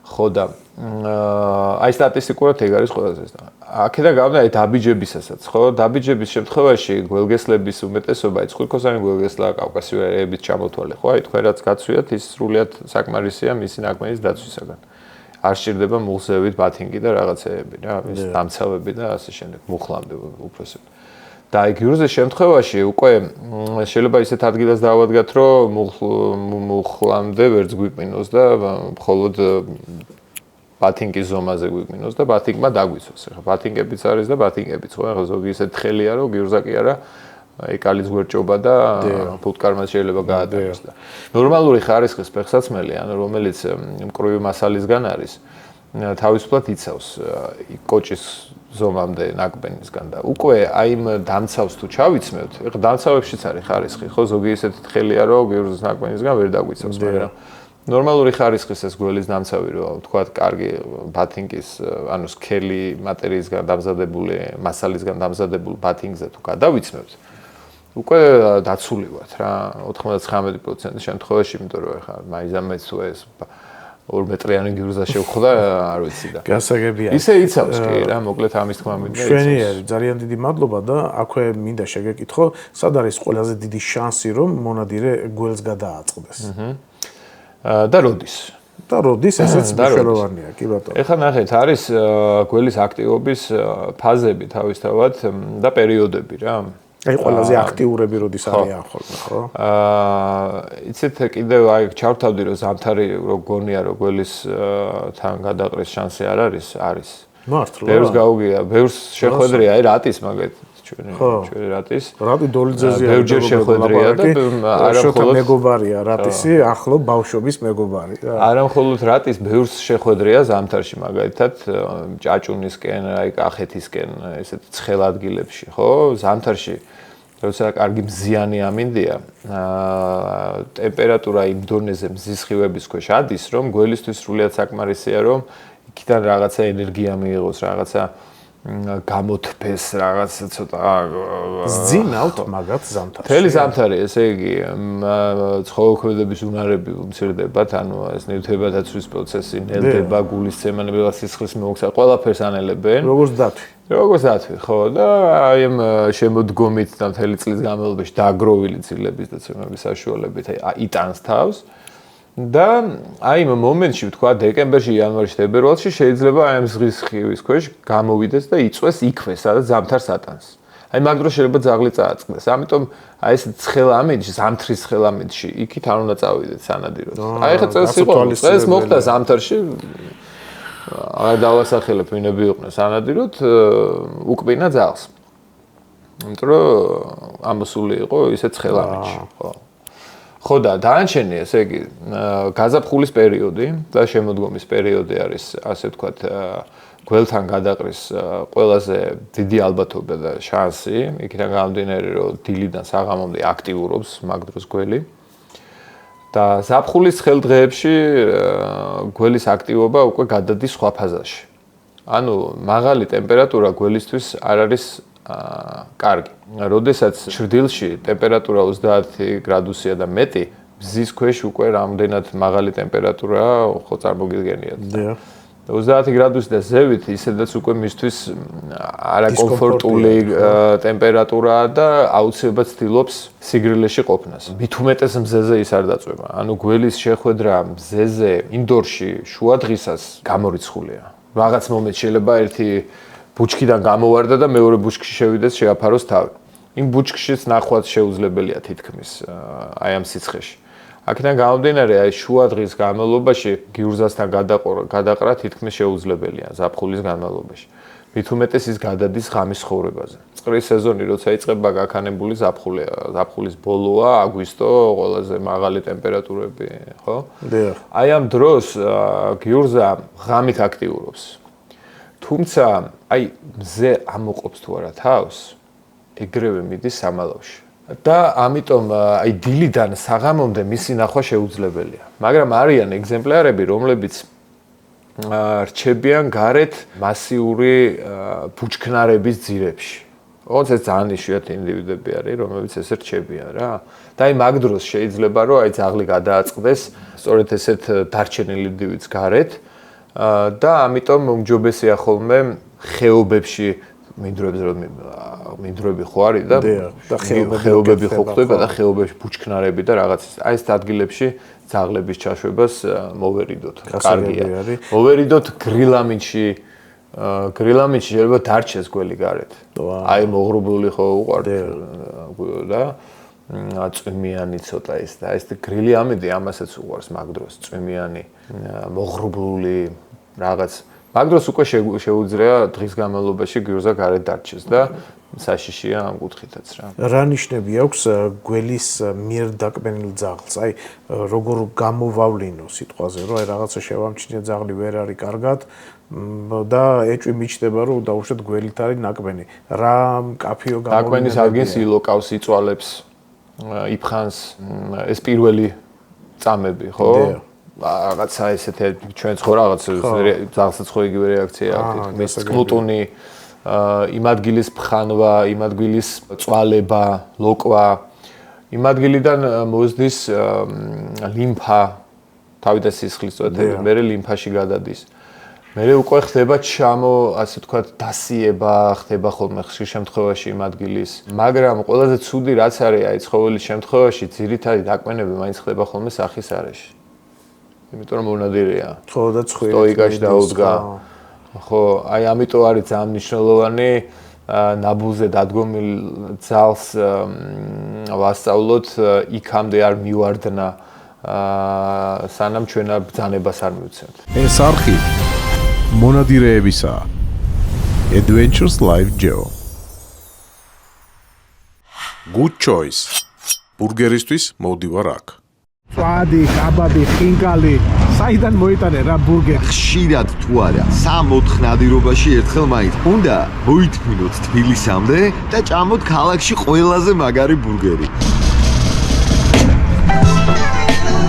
ხო და აი სტატისტიკურად ეგ არის ყველაზე. აქედან გავდა აი დაბიჯებისასაც, ხო? დაბიჯების შემთხვევაში გველგესლების უმეტესობა, აი წყვილქოსანი გველგესლა კავკასიურების ჩამოთვალე, ხო? აი თქვენ რაც გაცვიათ, ის სრულიად საკმარისია მისი ნაკმენის დაცვისაგან. არ სჭირდება მუხლზევით ბათინგი და რაღაცეები რა, ის დამცავები და ასე შემდეგ, მუხლამდე უბრალოდ. და აი გიურზეს შემთხვევაში უკვე შეიძლება ისეთ ადგილას დავადგათ, რომ მუხლამდე ვერც გვიყინოს და მხოლოდ ბათინგის ზომაზე გვიყინოს და ბათინგმა დაგვიცოს. ახლა ბათინგებიც არის და ბათინგებიც ხო, ახლა ზოგი ისეთ თხელია, რომ გიურზა კი არა, აი კალის გვერდჭობა და ფუტკარმა შეიძლება გაატაროს და ნორმალური ხარისხის ფეხსაცმელი, ანუ რომელიც მკრივი მასალისგან არის, თავისუფლად იცავს კოჭის ზომამდე ნაკბენისგან და უკვე აი იმ დამცავს თუ ჩავიცმევთ, ეხლა დამცავებშიც არის ხარისხი, ხო, ზოგი ისეთი თხელია, რომ გიურზის ნაკბენისგან ვერ დაგვიცავს, მაგრამ ნორმალური ხარისხის ეს გველის დამცავი, რომ თქვათ, კარგი ბათინგის, ანუ სქელი მატერიისგან დამზადებული, მასალისგან დამზადებული ბათინგზე თუ გადავიცმევთ, უკვე დაცული ვართ რა, 99% შემთხვევაში, იმიტომ რომ ეხლა მაიზამეც თუ ეს 2 მეტრიანი გიურზა შევხვდა, არ ვიცი და. გასაგებია. ისე იცავს კი რა, მოკლედ ამის თქმა მინდა იცავს. მშვენიერი, ძალიან დიდი მადლობა და აქვე მინდა შეგეკითხო, სად არის ყველაზე დიდი შანსი, რომ მონადირე გველს გადააწყდეს? და როდის? და როდის ესეც მნიშვნელოვანია, კი ბატონო. ეხლა ნახეთ, არის გველის აქტივობის ფაზები თავისთავად და პერიოდები რა. აი ყველაზე აქტიურები როდის არიან ხოლმე, ხო? იცით კიდევ აი ჩავთავდი რომ ზამთარი რო გონია რომ გველის თან გადაყრის შანსი არ არის, არის. მართლა. ბევრს გაუგია, ბევრს შეხვედრია აი რატის მაგეთ ჩვენი რატის. რატი დოლიძეზია. ბევრჯერ შეხვედრია და არა მხოლოდ მეგობარია რატისი, ახლო ბავშვობის მეგობარი. არა მხოლოდ რატის, ბევრს შეხვედრია ზამთარში მაგალითად ჭაჭუნისკენ, აი კახეთისკენ, ესეთ ცხელ ადგილებში, ხო? ზამთარში როცა კარგი მზიანი ამინდია, ტემპერატურა იმ დონეზე მზის სხივების ქვეშ ადის, რომ გველისთვის სრულიად საკმარისია, რომ იქიდან რაღაცა ენერგია მიიღოს, რაღაცა გამოთფეს, რაღაცა ცოტა ზძინავთ მაგათ ზამთარში. მთელი ზამთარი, ესე იგი, ცხოველქმედების უნარები უმცირდებათ, ანუ ეს ნივთებადაცვის პროცესი, ნელდება, გულისცემანები, სისხლის მომოქცევა, ყველაფერს ანელებენ. როგორც დათვი. როგორც დათვი, ხო, და აი ამ შემოდგომით და მთელი წლის განმავლობაში დააგროვილი ძილების და ცემების საშუალებით იტანს თავს. და აი იმ მომენტში, თქვა, დეკემბერში, იანვარში, თებერვალში შეიძლება აი ამ ზღვის სხივის ქვეშ გამოვიდეს და იწვეს იქვე, სადაც ზამთარს ატანს. აი მაგ დროს შეიძლება ძაღლი წააწყდეს. ამიტომ აი ეს ცხელ ამინდში, ზამთრის ცხელ ამინდში, იქით არ უნდა წავიდეთ სანადიროდ. აი ხა წელს იყო, წელს მოხდა ზამთარში. არ დავასახელებ ვინები იყვნენ სანადიროდ, უკბინა ძაღლს. იმიტომ რომ ამოსული იყო ისე ცხელ ამინდში, ხო. ხო და დანარჩენი, ესე იგი, გაზაფხულის პერიოდი და შემოდგომის პერიოდი არის, ასე ვთქვათ, გველთან გადაყრის ყველაზე დიდი ალბათობა და შანსი, იქიდან გამომდინარე, რომ დილიდან საღამომდე აქტიურობს მაგ დროს გველი. და ზაფხულის ცხელ დღეებში გველის აქტივობა უკვე გადადის სხვა ფაზაში. ანუ მაღალი ტემპერატურა გველისთვის არ არის კარგი. როდესაც ჩრდილში ტემპერატურა 30 გრადუსია და მეტი, მზის ქვეშ უკვე რამდენად მაღალი ტემპერატურაა, ხო წარმოგიდგენიათ. 30 გრადუსი და ზევით ისედაც უკვე მისთვის არაკომფორტული ტემპერატურაა და აუცილებლად ცდილობს სიგრილეში ყოფნას. მით უმეტეს მზეზე ის არ დაწვება. ანუ გველის შეხვედრა მზეზე ინდორში შუა დღისას გამორიცხულია. რაღაც მომენტში შეიძლება ერთი ბუჩქიდან გამოვარდა და მეორე ბუჩქში შევიდეს შეაფაროს თავი. იმ ბუჩქშიც ნახვაც შეუძლებელია თითქმის აი ამ სიცხეში. აქედან გამომდინარე, აი შუა დღის განმავლობაში გიურზასთან გადაყრა თითქმის შეუძლებელია ზაფხულის განმავლობაში. მით უმეტეს ის გადადის ღამის ცხოვრებაზე. წყლის სეზონი როცა იწყება გაქანებული ზაფხულის ბოლოა, აგვისტო, ყველაზე მაღალი ტემპერატურები, ხო? დიახ. აი ამ დროს გიურზა ღამით აქტიურობს. თუმცა აი მზე ამოყოფს თუ არა თავს, ეგრევე მიდის სამალავში. და ამიტომ აი დილიდან საღამომდე მისი ნახვა შეუძლებელია. მაგრამ არიან ეგზემპლარები, რომლებიც რჩებიან გარეთ მასიური ბუჩქნარების ძირებში. ოღონდ ეს ძალიან იშვიათი ინდივიდები არის, რომლებიც ესე რჩებიან რა. და აი მაგ დროს შეიძლება რომ აი ძაღლი გადააწყდეს სწორედ ესეთ დარჩენილი ინდივიდს გარეთ და ამიტომ უმჯობესია ხოლმე ხეობებში მინდვრები ხო არის და ხეობები ხო ხდება და ხეობებში ბუჩქნარები და რაღაც აი ეს ადგილებში ძაღლების ჩაშვებას მოვერიდოთ. კარგია. მოვერიდოთ გრილამინში შეიძლება დარჩეს გველი გარეთ. აი მოღრუბლული ხო უყართ და წვიმიანი ცოტა ის და ეს გრილი ამინდი ამასაც უყარს მაგ დროს წვიმიანი მოღრუბლული რაღაც მაგ დროს უკვე შეუძლია დღის განმავლობაში გიურზა გარეთ დარჩეს და საშიშია ამ კუთხითაც რა. რა ნიშნები აქვს გველის მიერ დაკბენილ ძაღლს? აი როგორ გამოვავლინო სიტყვაზე, რომ აი რაღაცა შევამჩნია ძაღლი ვერ არის კარგად და ეჭვი მიჩნდება რომ დაუშვათ გველით არის ნაკბენი. რა კაფიო გამოვლინა? ნაკბენის ადგილს ილოკავს, იწვალებს, იფხანს ეს პირველი წამები, ხო? რაღაცა ესეთი ჩვენც ხო რაღაც ძაღლსაც ხო იგივე რეაქცია აქვს. მე წყლუტუნი იმ ადგილის ფხანვა, იმ ადგილის წვალება, ლოკვა, იმ ადგილიდან მოზდის ლიმფა, თავიდან სისხლის წვეთები, მერე ლიმფაში გადადის. მერე უკვე ხდება ასე ვთქვათ, დასიება, ხდება ხოლმე ხშირ შემთხვევაში იმ ადგილის. მაგრამ ყველაზე ცუდი რაც არის აი ცხოველის შემთხვევაში, ძირითადი დაკმენები მაინც ხდება ხოლმე სახის არეში. იმიტომ რომ მონადირეა. ხო და ცხვირი. სტოიკაში დაუდგა. ხო, აი ამიტომ არის ძალიან მნიშვნელოვანი ნაბუზე დადგომილ ძალს ვასწავლოთ იქამდე არ მივარდნა სანამ ჩვენ ბრძანებას არ მივცემთ. ეს არხი მონადირეებისა Adventures Live Geo. Good choice. ბურგერისთვის მოვდივარ აქ. წვადი, კაბაბი, ხინკალი, საიდან მოიტანე რა ბურგერი? ხშირად თუ არა, 3-4 ნადირობაში ერთხელ მაინც უნდა მოითმინოთ თბილისამდე და ჭამოთ ქალაქში ყველაზე მაგარი ბურგერი.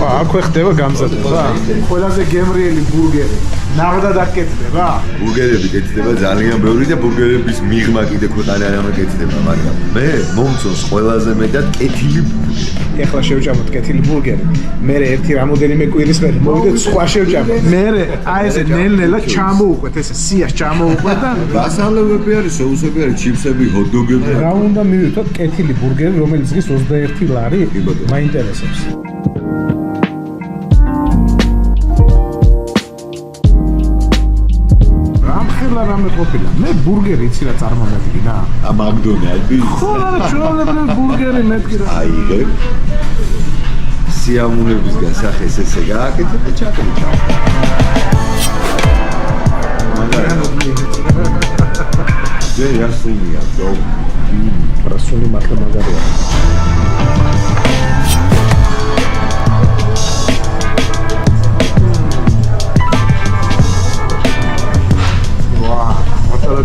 აქვე ხდება გამზადება? ყველაზე გემრიელი ბურგერი. ნაღდად აკეთდება? ბურგერები კეთდება ძალიან ბევრი და ბურგერების მიღმა კიდე ქვეყანაში კეთდება, მაგრამ მე მომწონს ყველაზე მეტად კეთილი ბურგერი. ეხლა შევჭამოთ კეთილი ბურგერი. მე ერთი რამოდენიმე კვირის მერე მოვიდეთ სხვა შევჭამოთ. მე აი ესე ნელ-ნელა ჩამოუყვეთ, ესე სიას ჩამოუყვეთ და დასავლები არის, სოუსები არის, ჩიპსები, ჰოთ-დოგები. რა უნდა მივიდოთ კეთილი ბურგერი, რომელიც ზღის 21 ლარი? მაინტერესებს. რამე ყოფილა. მე ბურგერი იცი რა წარმომედგინა? ა მაკდონალდი? ხო, ჩვეულებრივი ბურგერი მეთქი რა. აიღე. სიამოვნების გასახეს ესე გააკეთე და ჩაკეთე. ძე რასუნია, დო. რასუნი მართლა მაგარია.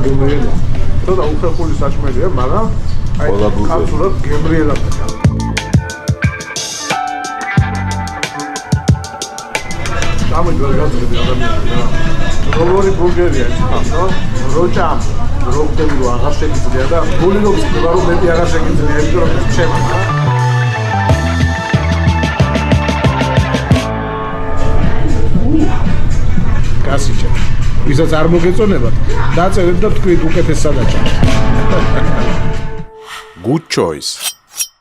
გემრიელა. თორე უხერხული საჭმელია, მაგრამ აი კაცურად გემრიელა. გამოდიოდა ადამიანები რა. როგორი ბურგერია ეს ხო? როჭამ, როხტები რო აღარ შეგიძლია და გულინობს ხდება რომ მეტი აღარ შეგიძლია, იმიტომ რომ შემა. გასიჩე. ვისაც არ მოგეწონებათ, დაწერეთ და თქვით უკეთეს სადაჭერთ. Good choice.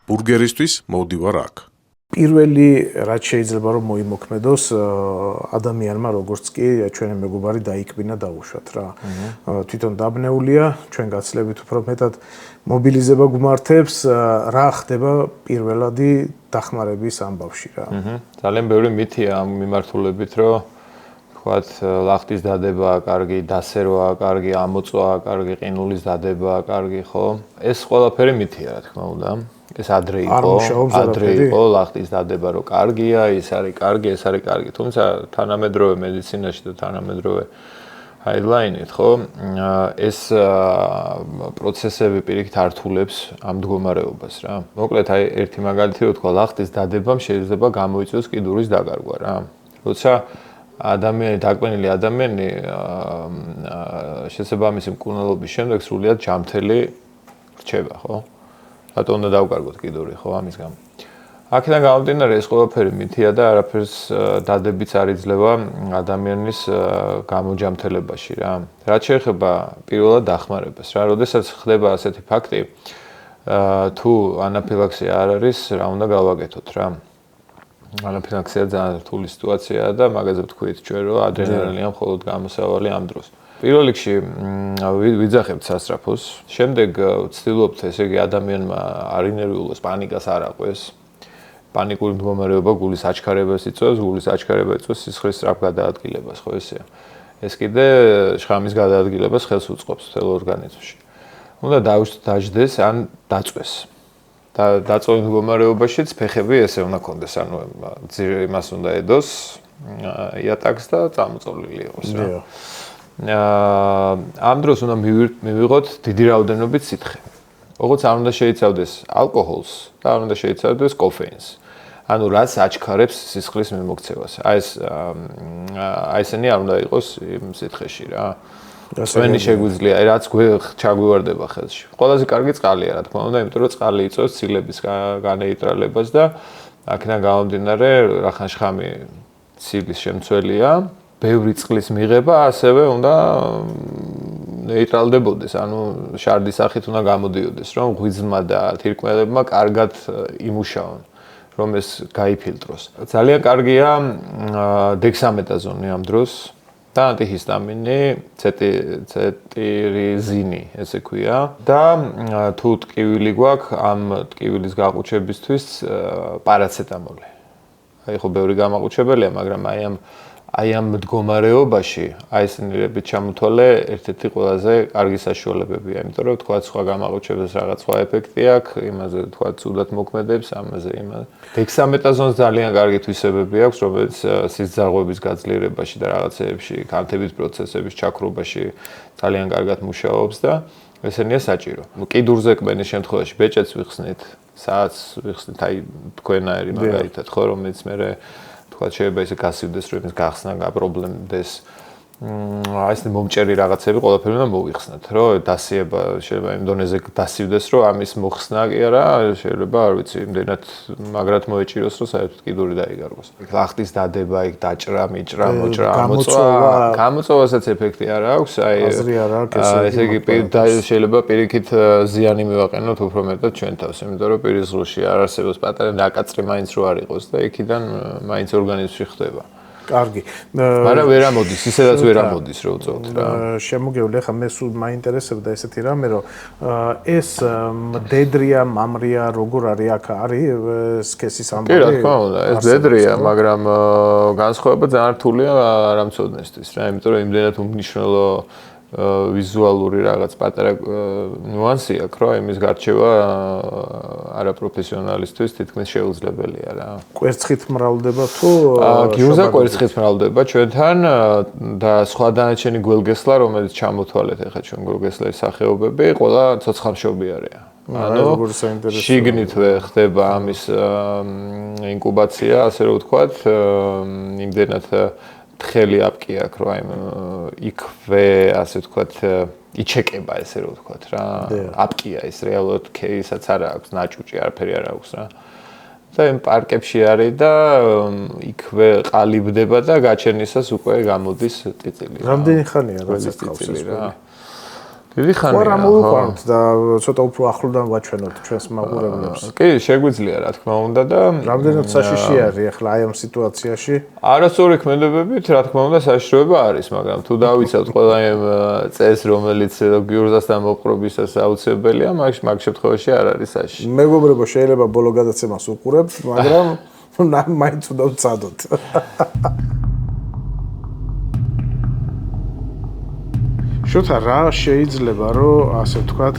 ბურგერისთვის მოვდივარ აქ. პირველი რაც შეიძლება რომ მოიმოქმედოს ადამიანმა როგორც კი ჩვენი მეგობარი დაიკბინა დაუშვათ რა. თვითონ დაბნეულია, ჩვენ გაცლებით უფრო მეტად მობილიზება გმართებს, რა ხდება პირველადი დახმარების ამბავში რა. ძალიან ბევრი მითია ამ მიმართულებით, რომ თქვათ ლახტის დადებაა კარგი, დასერვაა კარგი, ამოწვაა კარგი, ყინულის დადებაა კარგი, ხო? ეს ყველაფერი მითია, რა თქმა უნდა. ეს ადრე იყო ლახტის დადება რომ კარგია, ის არის კარგი, ეს არის კარგი. თუმცა თანამედროვე მედიცინაში და თანამედროვე ჰაილაინით, ხო, ეს პროცესები პირიქით ართულებს ამ მდგომარეობას რა. მოკლედ აი ერთი მაგალითი რო თქვა, ლახტის დადებამ შეიძლება გამოიწვიოს კიდურის დაკარგვა რა. როცა დაკბენილი ადამიანი შესაბამისი მკურნალობის შემდეგ სრულიად ჯამთელი რჩება, ხო? რატო უნდა დავკარგოთ კიდური, ხო, ამის გამო. აქედან გამომდინარე ეს ყველაფერი მითია და არაფერს დადებიც არ იძლევა ადამიანის გამოჯამთელებაში რა. რაც შეეხება პირველად დახმარებას რა, როდესაც ხდება ასეთი ფაქტი, თუ ანაფილაქსია არ არის, რა უნდა გავაკეთოთ რა. ანაფილაქსია ძალიან რთული სიტუაციაა და მაგაზე ვთქვით ჩვენ რომ ადრენალინია მხოლოდ გამოსავალი ამ დროს. პირველ რიგში ვიძახებთ სასწრაფოს, შემდეგ ვცდილობთ ესე იგი ადამიანმა არ ინერვიულოს, პანიკას არ აყვეს. პანიკური მდგომარეობა გულის აჩქარებას იწვევს, გულის აჩქარება იწვევს სისხლის სწრაფ გადაადგილებას, ხო ესეა. ეს კიდე შხამის გადაადგილებას ხელს უწყობს მთელ ორგანიზმში. უნდა დაждდეს ან დაწვეს. და დაწვეულ მდგომარეობაშიც ფეხები ესე უნდა კონდეს, ანუ იმას უნდა ედოს, იატაკს და წამოწოლილი იყოს რა. ამ დროს უნდა მივიღოთ დიდი რაოდენობით სითხე. როგორც არ უნდა შეიცავდეს ალკოჰოლს და არ უნდა შეიცავდეს კოფეინს. ანუ რაც აჩქარებს სისხლის მიმოქცევას. აი ესენი არ უნდა იყოს იმ სითხეში რა. ჩვენი შეგვიძლია, რაც ჩაგვივარდება ხელში. ყველაზე კარგი წყალია, რა თქმა უნდა, იმიტომ რომ წყალი იწვევს ცილების განეიტრალებას და აქედან გამომდინარე, რახან შხამი ცილის შემცველია. ბევრი წყლის მიღება ასევე უნდა ნეიტრალდებოდეს, ანუ შარდის სახით უნდა გამოდიოდეს, რომ ღვიძლმა და თირკმელებმა კარგად იმუშაონ, რომ ეს გაიფილტროს. ძალიან კარგია დექსამეტაზონი ამ დროს და ანტიჰისტამინი, ცეტირიზინი, ესე ქვია. და თუ ტკივილი გვაქვს, ამ ტკივილის გაყუჩებისთვის პარაცეტამოლი. აი ხო ბევრი გამაყუჩებელია, მაგრამ აი ამ მდგომარეობაში აი ეს ნირებით ჩამოთვალე ერთ-ერთი ყველაზე კარგი საშუალებებია, იმიტომ რომ თქვა სხვა გამაყუჩებელს რაღაც სხვა ეფექტი აქვს, იმაზე თქვა ცუდად მოქმედებს, ამაზე იმაზე. დექსამეტაზონს ძალიან კარგი თვისებები აქვს, რომელიც სისხლძარღვების გაძლიერებაში და რაღაცეებში, კანთების პროცესების ჩაქრობაში ძალიან კარგად მუშაობს და ესენია საჭირო. კიდურზე კბენის შემთხვევაში ბეჭედს ვიხსნით, საათს ვიხსნით, აი თქვენაერი მაგალითად, ხო, რომელიც მე თქვა შეიძლება ისე გასივდეს, რომ იმის გახსნა გაპრობლემდეს. აი ეს მომჭერი რაღაცები ყველაფერი უნდა მოვიხსნათ, რომ დასიება შეიძლება იმ დონეზე დასივდეს, რომ ამის მოხსნა კი არა, შეიძლება არ ვიცი, იმდენად მაგრად მოეჭიროს, რომ საერთოდ კიდური დაიგარგოს. ლახტის დადება, იქ დაჭრა, მიჭრა, მოჭრა, ამოწვა, გამოწვევასაც ეფექტი არ აქვს, აი ესე იგი შეიძლება პირიქით ზიანი მივაყენოთ უფრო მეტად ჩვენ თავს, იმიტომ რომ პირის ზღურში არ არსებობს პატარა ნაკაწრი მაინც რო არ იყოს და იქიდან მაინც ორგანიზმში ხდება. კარგი. მაგრამ ვერ ამოდის, ისედაც ვერ ამოდის, რო უწევთ რა. შემოგევლე, ხა მე სულ მაინტერესებდა ესეთი რამე, რომ ეს მდედრია, მამრია, როგორ არის აქ არის სქესის ამბავი? კი, რა თქმა უნდა, ეს მდედრია, მაგრამ განსხვავება ძალიან რთულია არამცოდნესთვის რა, იმიტომ რომ იმდენად უმნიშვნელო ვიზუალური რაღაც პატარა ნუანსი აქვს, რომ იმის გარჩევა არაპროფესიონალისთვის თითქმის შეუძლებელია რა. კვერცხით მრავლდება თუ გიუზა კვერცხით მრავლდება ჩვენთან და სხვა დანარჩენი გველგესლა, რომელიც ჩამოთვალეთ ახლა ჩვენ გველგესლების სახეობები, ყველა ცოცხლამშობი არიან. ანუ შიგნითვე ხდება ამის ინკუბაცია, ასე რომ ვთქვათ, იმდენად თხელი აპკი აქვს, რომ აი იქვე, ასე ვთქვათ, იჩეკება, ესე რომ ვთქვათ რა. აპკია ის რეალურად ქეისაც არ აქვს, ნაჭუჭი არაფერი არ აქვს რა. და იმ პარკებში არის და იქვე ყალიბდება და გაჩერნისას უკვე გამოდის წიწილი. რამდენი ხანია როცა ხავს ეს რა? დიდი ხანია. ხო, რა მოვიყვანოთ და ცოტა უფრო ახლოდან ვაჩვენოთ ჩვენს მაყურებლებს. კი, შეგვიძლია რა თქმა უნდა და რამდენად საშიში არის ახლა აი ამ სიტუაციაში? არასწორი ქმედებებით, რა თქმა უნდა, საშიშროება არის, მაგრამ თუ დავიცავთ ყველა იმ წესს, რომელიც გიურზასთან მოყრობისას აუცილებელია, მაგ შემთხვევაში არ არის საშიში. მეგობრებო, შეიძლება ბოლო გადაცემას უყურებთ, მაგრამ მაინც უნდა ვცადოთ. შოთა რა შეიძლება რომ ასე ვთქვათ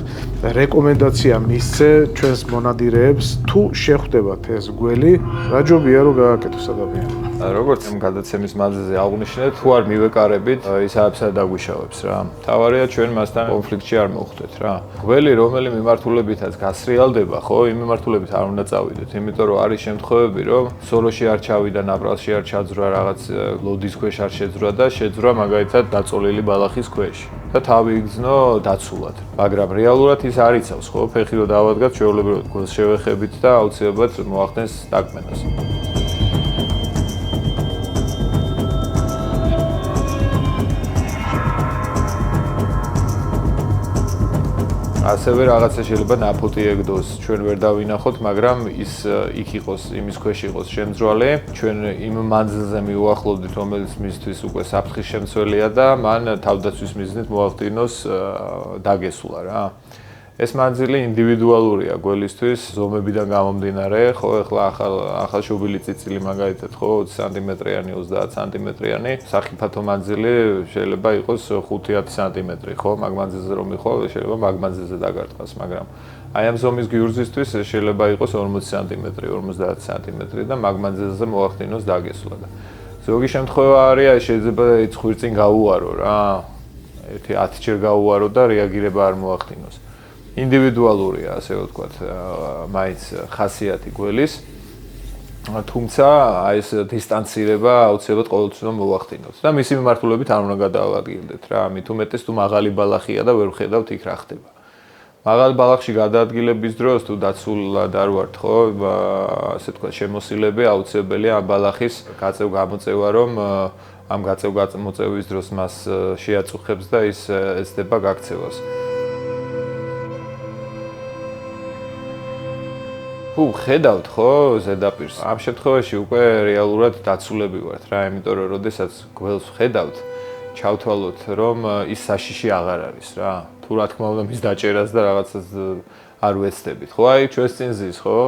რეკომენდაცია მისცე ჩვენს მონადირეებს თუ შეხვდებათ ეს გველი რა ჯობია რომ გააკეთოს ადამიანმა როგორც გადაცემის მანძილზე აღვნიშნეთ თუ არ მივეკარებით ის აებსა დაგვიშავებს რა თავარია ჩვენ მასთან კონფლიქტში არ მოვხვდეთ რა გველი რომელი მიმართულებითაც გასრიალდება ხო იმ მიმართულებით არ უნდა წავიდეთ იმიტომ რომ არის შემთხვევები რომ სოლოში არ ჩავიდა ნაპრალში არ ჩაძრა რაღაც ლოდის ქვეშ არ შეძრა და შეძრა მაგალითად დაწოლილი ბალახის ქვეშ და თავი იგრძნო დაცულად. მაგრამ რეალურად ის არ იცავს, ხო? ფეხი რო დავადგათ, შეულებრივად გველს შევეხებით და აუცილებლად მოახდენს დაკმენას. ასევე რაღაცა შეიძლება ნაფოტი ეგდოს, ჩვენ ვერ დავინახოთ, მაგრამ ის იქ იყოს, იმის ქვეშ იყოს შემძრვალე, ჩვენ იმ მანძილზე მიუახლოვდით, რომელიც მისთვის უკვე საფრთხის შემცველია და მან თავდაცვის მიზნით მოახდინოს დაგესვლა რა. ეს მანძილი ინდივიდუალურია გველისთვის, ზომებიდან გამომდინარე, ხო, ახლა ახალშობილი წიწილი მაგალითად, ხო, 20 სანტიმეტრიანი, 30 სანტიმეტრიანი, სახიფათო მანძილი შეიძლება იყოს 5-10 სანტიმეტრი, ხო, მაგ მანძილზე რომ იყო, შეიძლება მაგ მანძილზე დაგარტყას, მაგრამ აი ამ ზომის გიურზისთვის შეიძლება იყოს 40 სანტიმეტრი, 50 სანტიმეტრი და მაგ მანძილზე მოახდინოს დაგესვლა და ზოგი შემთხვევა არის, შეიძლება ის ხვირწინ გაუარო რა. ერთი 10 ჯერ გაუარო და რეაგირება არ მოახდინოს. ინდივიდუალურია, ასე ვთქვათ, მაინც ხასიათი გველის. თუმცა აი ეს დისტანცირება აუცილებლად ყოველთვის უნდა მოახდინოთ და მისი მიმართულებით არ უნდა გადაავადგილდეთ რა, მით უმეტეს თუ მაღალი ბალახია და ვერ ვხედავთ იქ რა ხდება. მაღალ ბალახში გადაადგილების დროს თუ დაცულად არ ვართ, ხო, ასე ვთქვათ, შემოსილები აუცილებელია ამ ბალახის გაწევ-გამოწევა, რომ ამ გაწევ-გამოწევის დროს მას შეაწუხებს და ის ეცდება გაქცევას. თუ ხედავთ ხო ზედაპირს ამ შემთხვევაში უკვე რეალურად დაცულები ვართ რა იმიტომ რომ როდესაც გველს ხედავთ ჩავთვალოთ რომ ის საშიში აღარ არის რა თუ რა თქმა უნდა მის დაჭერას და რაღაცას არ ვეცდებით ხო აი ჩვენს წინ ზის ხო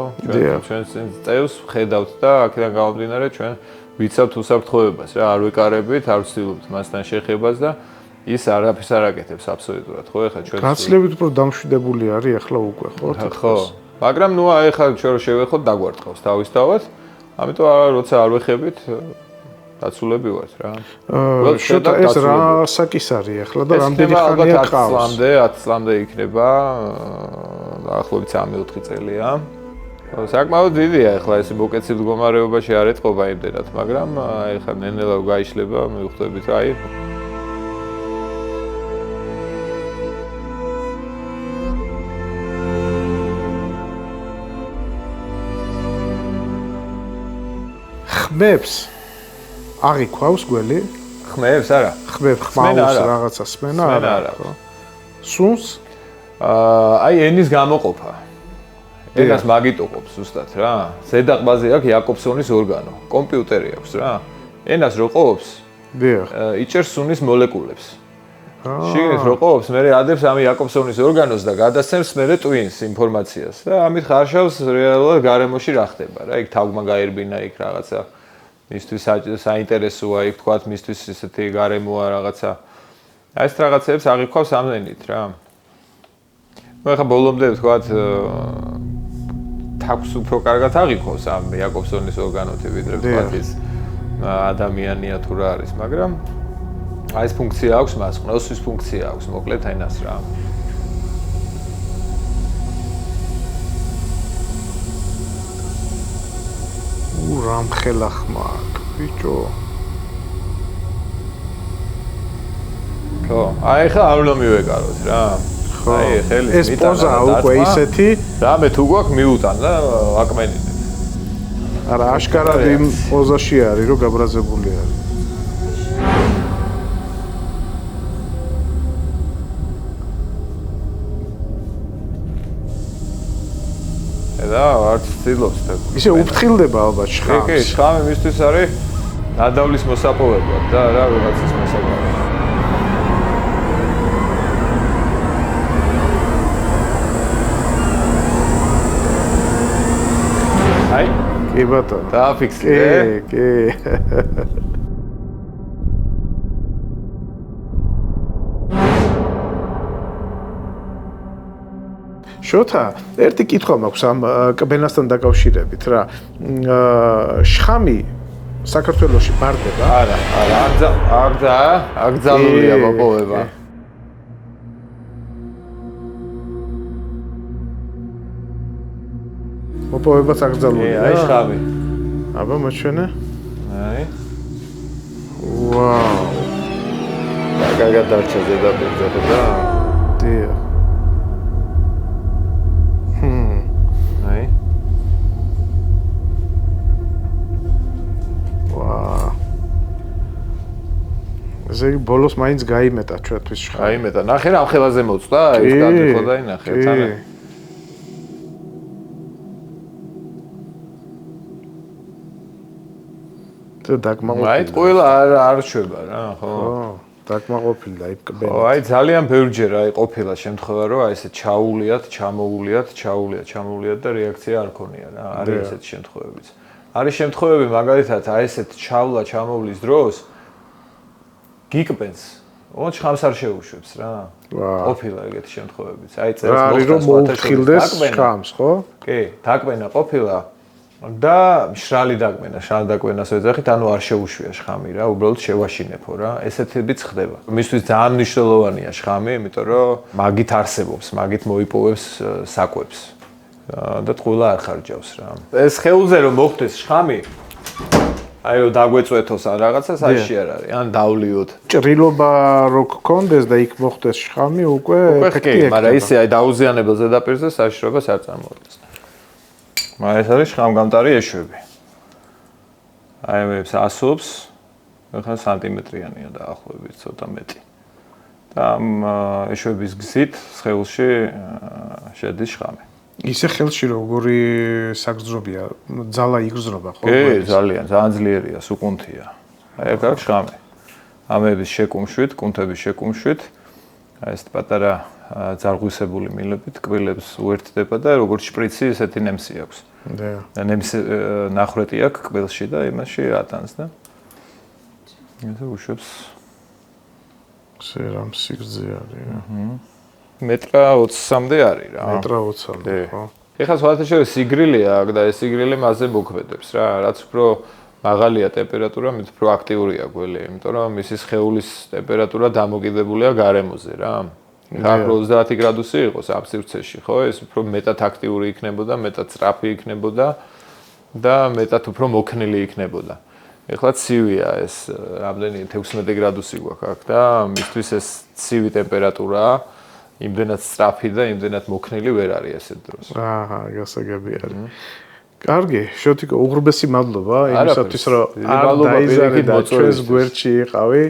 ჩვენს წინ წევს ხედავთ და აქედან გამომდინარე ჩვენ ვიცავთ უსაფრთხოებას რა არ ვეკარებით არ ვცდილობთ მასთან შეხებას და ის არაფერს არ აკეთებს აბსოლუტურად ხო ეხლა ჩვენ გაცილებით უფრო დამშვიდებული არის ახლა უკვე ხო მაგრამ ნუ აი ხა ჩვენ რო შევეხოთ დაგვარტყავს თავისთავად. ამიტომ როცა არ ვეხებით დაცულები ვართ რა. შოთა ეს რა საკის არის ახლა და რამდენი ხანია ყავს? 10 წლამდე იქნება. ახლობით 3-4 წელია. საკმაოდ დიდია ახლა ეს მოკეცილ მდგომარეობაში არ ეთყობა იმდენად, მაგრამ აი ხა ნენელა გაიშლება, მივხვდებით რა აი ხმებს აღიქვავს გველი? ხმებს არა. ხმებს რაღაცა სმენა არა. სუნს? აი ენის გამოყოფა. ენას მაგიტოყოფს ზუსტად რა. ზედაყბაზე აქვს იაკობსონის ორგანო. კომპიუტერი აქვს რა. ენას რო ყოფს? დიახ. იჭერს სუნის მოლეკულებს. შიგნით რო ყოფს, მე ადებს ამ იაკობსონის ორგანოს და გადასცემს მე ტვინს ინფორმაციას და ამით ხარშავს რეალურად გარემოში რა ხდება რა. იქ თაგვმა გაერბინა იქ რაღაცა მისთვის საინტერესოა იქ თქვათ მისთვის ესეთი გარემოა რაღაცა. აი ეს რაღაცებს აღიქვავს ამდენით რა. მე ხა ბოლომდე თქვათ თავს უფრო კარგად აღიქვავს ამ იაკობსონის ორგანოთი ვიდრე თქვათ ის ადამიანია თუ რა არის, მაგრამ აი ეს ფუნქცია აქვს მას, ყნოსვის ფუნქცია აქვს, მოკლედ ენას რა. რამხელა ხმა აქვს, ბიჭო. ხო, აი ხა არ უნდა მივეკაროთ რა. აი ხელის ეს პოზა უკვე ისეთი, და მე თუ გვაქვს მიუტან და აკმენინებ. არა, აშკარად იმ პოზაში არის, რომ გაბრაზებული არის. და არც ცდილობს და ისე უფრთხილდება ალბათ შხამს. კი, შხამი მისთვის არის ნადავლის მოსაპოვებლად და რა ვიღაცის მოსაპოვებლად. აი, კი ბატონო. დააფიქსირე? კი. შოთა, ერთი კითხვა მაქვს ამ კბენასთან დაკავშირებით რა. შხამი საქართველოში ბარდება? არა, აკრძალულია მოპოვება. მოპოვებაც აკრძალულია? აი შხამი. აბა მოჩვენე. აი. ვაუ. კარგად დარჩა ზედაპირზე და დიახ. აი. ვაუ. ესე იგი ბოლოს მაინც გაიმეტა ჩვენთვის შხამი. გაიმეტა. ნახე რა ამ ხელაზე მოწდა, ეს გადიხო და ინახე თან. და დაკმაყოფილი. აი ყველა არ შვება რა, ხო? ხო, დაკმაყოფილი და აი კბენი. ხო, აი ძალიან ბევრჯერ აი ყოფილა შემთხვევა, რომ აი ესე ჩაუვლიათ, ჩამოუვლიათ და რეაქცია არ ქონია რა. არის ესეთი შემთხვევებიც. არის შემთხვევები მაგალითად აი ესეთ ჩამოვლის დროს გიკბენს. ოღონდ შხამს არ შეუშვებს რა. ყოფილა ეგეთი შემთხვევებიც. აი წერს მოხდა რომ მოუფრთხილდეს შხამს, ხო? კი, დაკბენა ყოფილა. და მშრალი დაკბენას ვეძახით, ანუ არ შეუშვია შხამი რა, უბრალოდ შევაშინებო რა. ესეთებიც ხდება. მისთვის ძალიან მნიშვნელოვანია შხამი, იმიტომ რომ მაგით არსებობს, მაგით მოიპოვებს საკვებს. და ტყუილა არ ხარჯავს რა. ეს ხეულზე რომ მოხდეს შხამი, აი რომ დაგვეწვეთოს ან რაღაცას აიში არ არის, ან დავლიოთ. ჭრილობა რო გქონდეს და იქ მოხდეს შხამი, უკვე კი, მაგრამ ისე აი დაუზიანებელ ზედაპირზე საშიშროებას არ წარმოადგენს. მაგრამ ეს არის შხამგამტარი ეშვები. აი მე 100-ს, ხან სანტიმეტრიანია დაახლოებით ცოტა მეტი. და ამ ეშვების გზით სხეულში შედის შხამი. ისე ხელში როგორი საგრძნობია, ძალა იგრძნობა ხო? კი, ძალიან ძლიერია, სუკუნთია. აი აქ აქვს შხამი. ამების შეკუმშვით, კუნთების შეკუმშვით, აი ეს პატარა ძარღვისებული მილებით კბილებს უერთდება და როგორც შპრიცი ესეთი ნემსი აქვს. და ნემსი ნახრეტი აქვს კბილში და იმაში ატანს და ესე უშვებს სერამ სიგრძე არის. მეტრა 20-მდე არის რა. მეტრა 20-მდე, ხო? ეხლა სხვადასხვა სიგრილია აქ და ეს სიგრილი მასზე მოქმედებს რა. რაც უფრო მაღალია ტემპერატურა, მით უფრო აქტიურია გველი, იმიტომ რომ მისი სხეულის ტემპერატურა დამოკიდებულია გარემოზე რა. აქ 30 გრადუსი იყოს ამ სივრცეში, ხო? ეს უფრო მეტად აქტიური იქნებოდა, მეტად სწრაფი იქნებოდა და მეტად უფრო მოქნილი იქნებოდა. ეხლა ცივია ეს, რამდენი 16 გრადუსი გვაქვს აქ და მისთვის ეს ცივი ტემპერატურა იმდენად სწრაფი და იმდენად მოქნილი ვერ არის ასეთ დროს. აჰა, გასაგები არის. კარგი, შოთიკო, უღრუბესი მადლობა იმისათვის, რომ არ დაიზარე და ჩვენს გვერდში იყავი.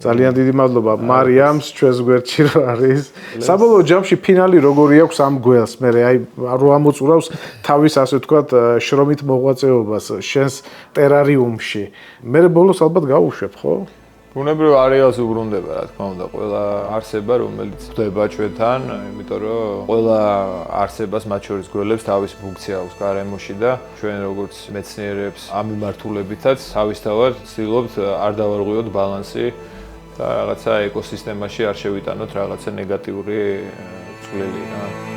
ძალიან დიდი მადლობა მარიამს ჩვენს გვერდში რომ არის. საბოლოო ჯამში ფინალი როგორი აქვს ამ გველს? მე აი რო ამოწურავს თავის ასე ვთქვათ შრომით მოღვაწეობას შენს ტერარიუმში. მე ბოლოს ალბათ გავუშვებ, ხო? ბუნებრივ არეალს უბრუნდება, რა თქმა უნდა, ყველა არსება, რომელიც ხდება ჩვენთან, იმიტომ რომ ყველა არსებას, მათ შორის გველებს, თავისი ფუნქცია აქვს გარემოში და ჩვენ როგორც მეცნიერებს ამ მიმართულებითაც თავისთავად ვცდილობთ არ დავარღვიოთ ბალანსი და რაღაცა ეკოსისტემაში არ შევიტანოთ რაღაცა ნეგატიური წვლილი რა.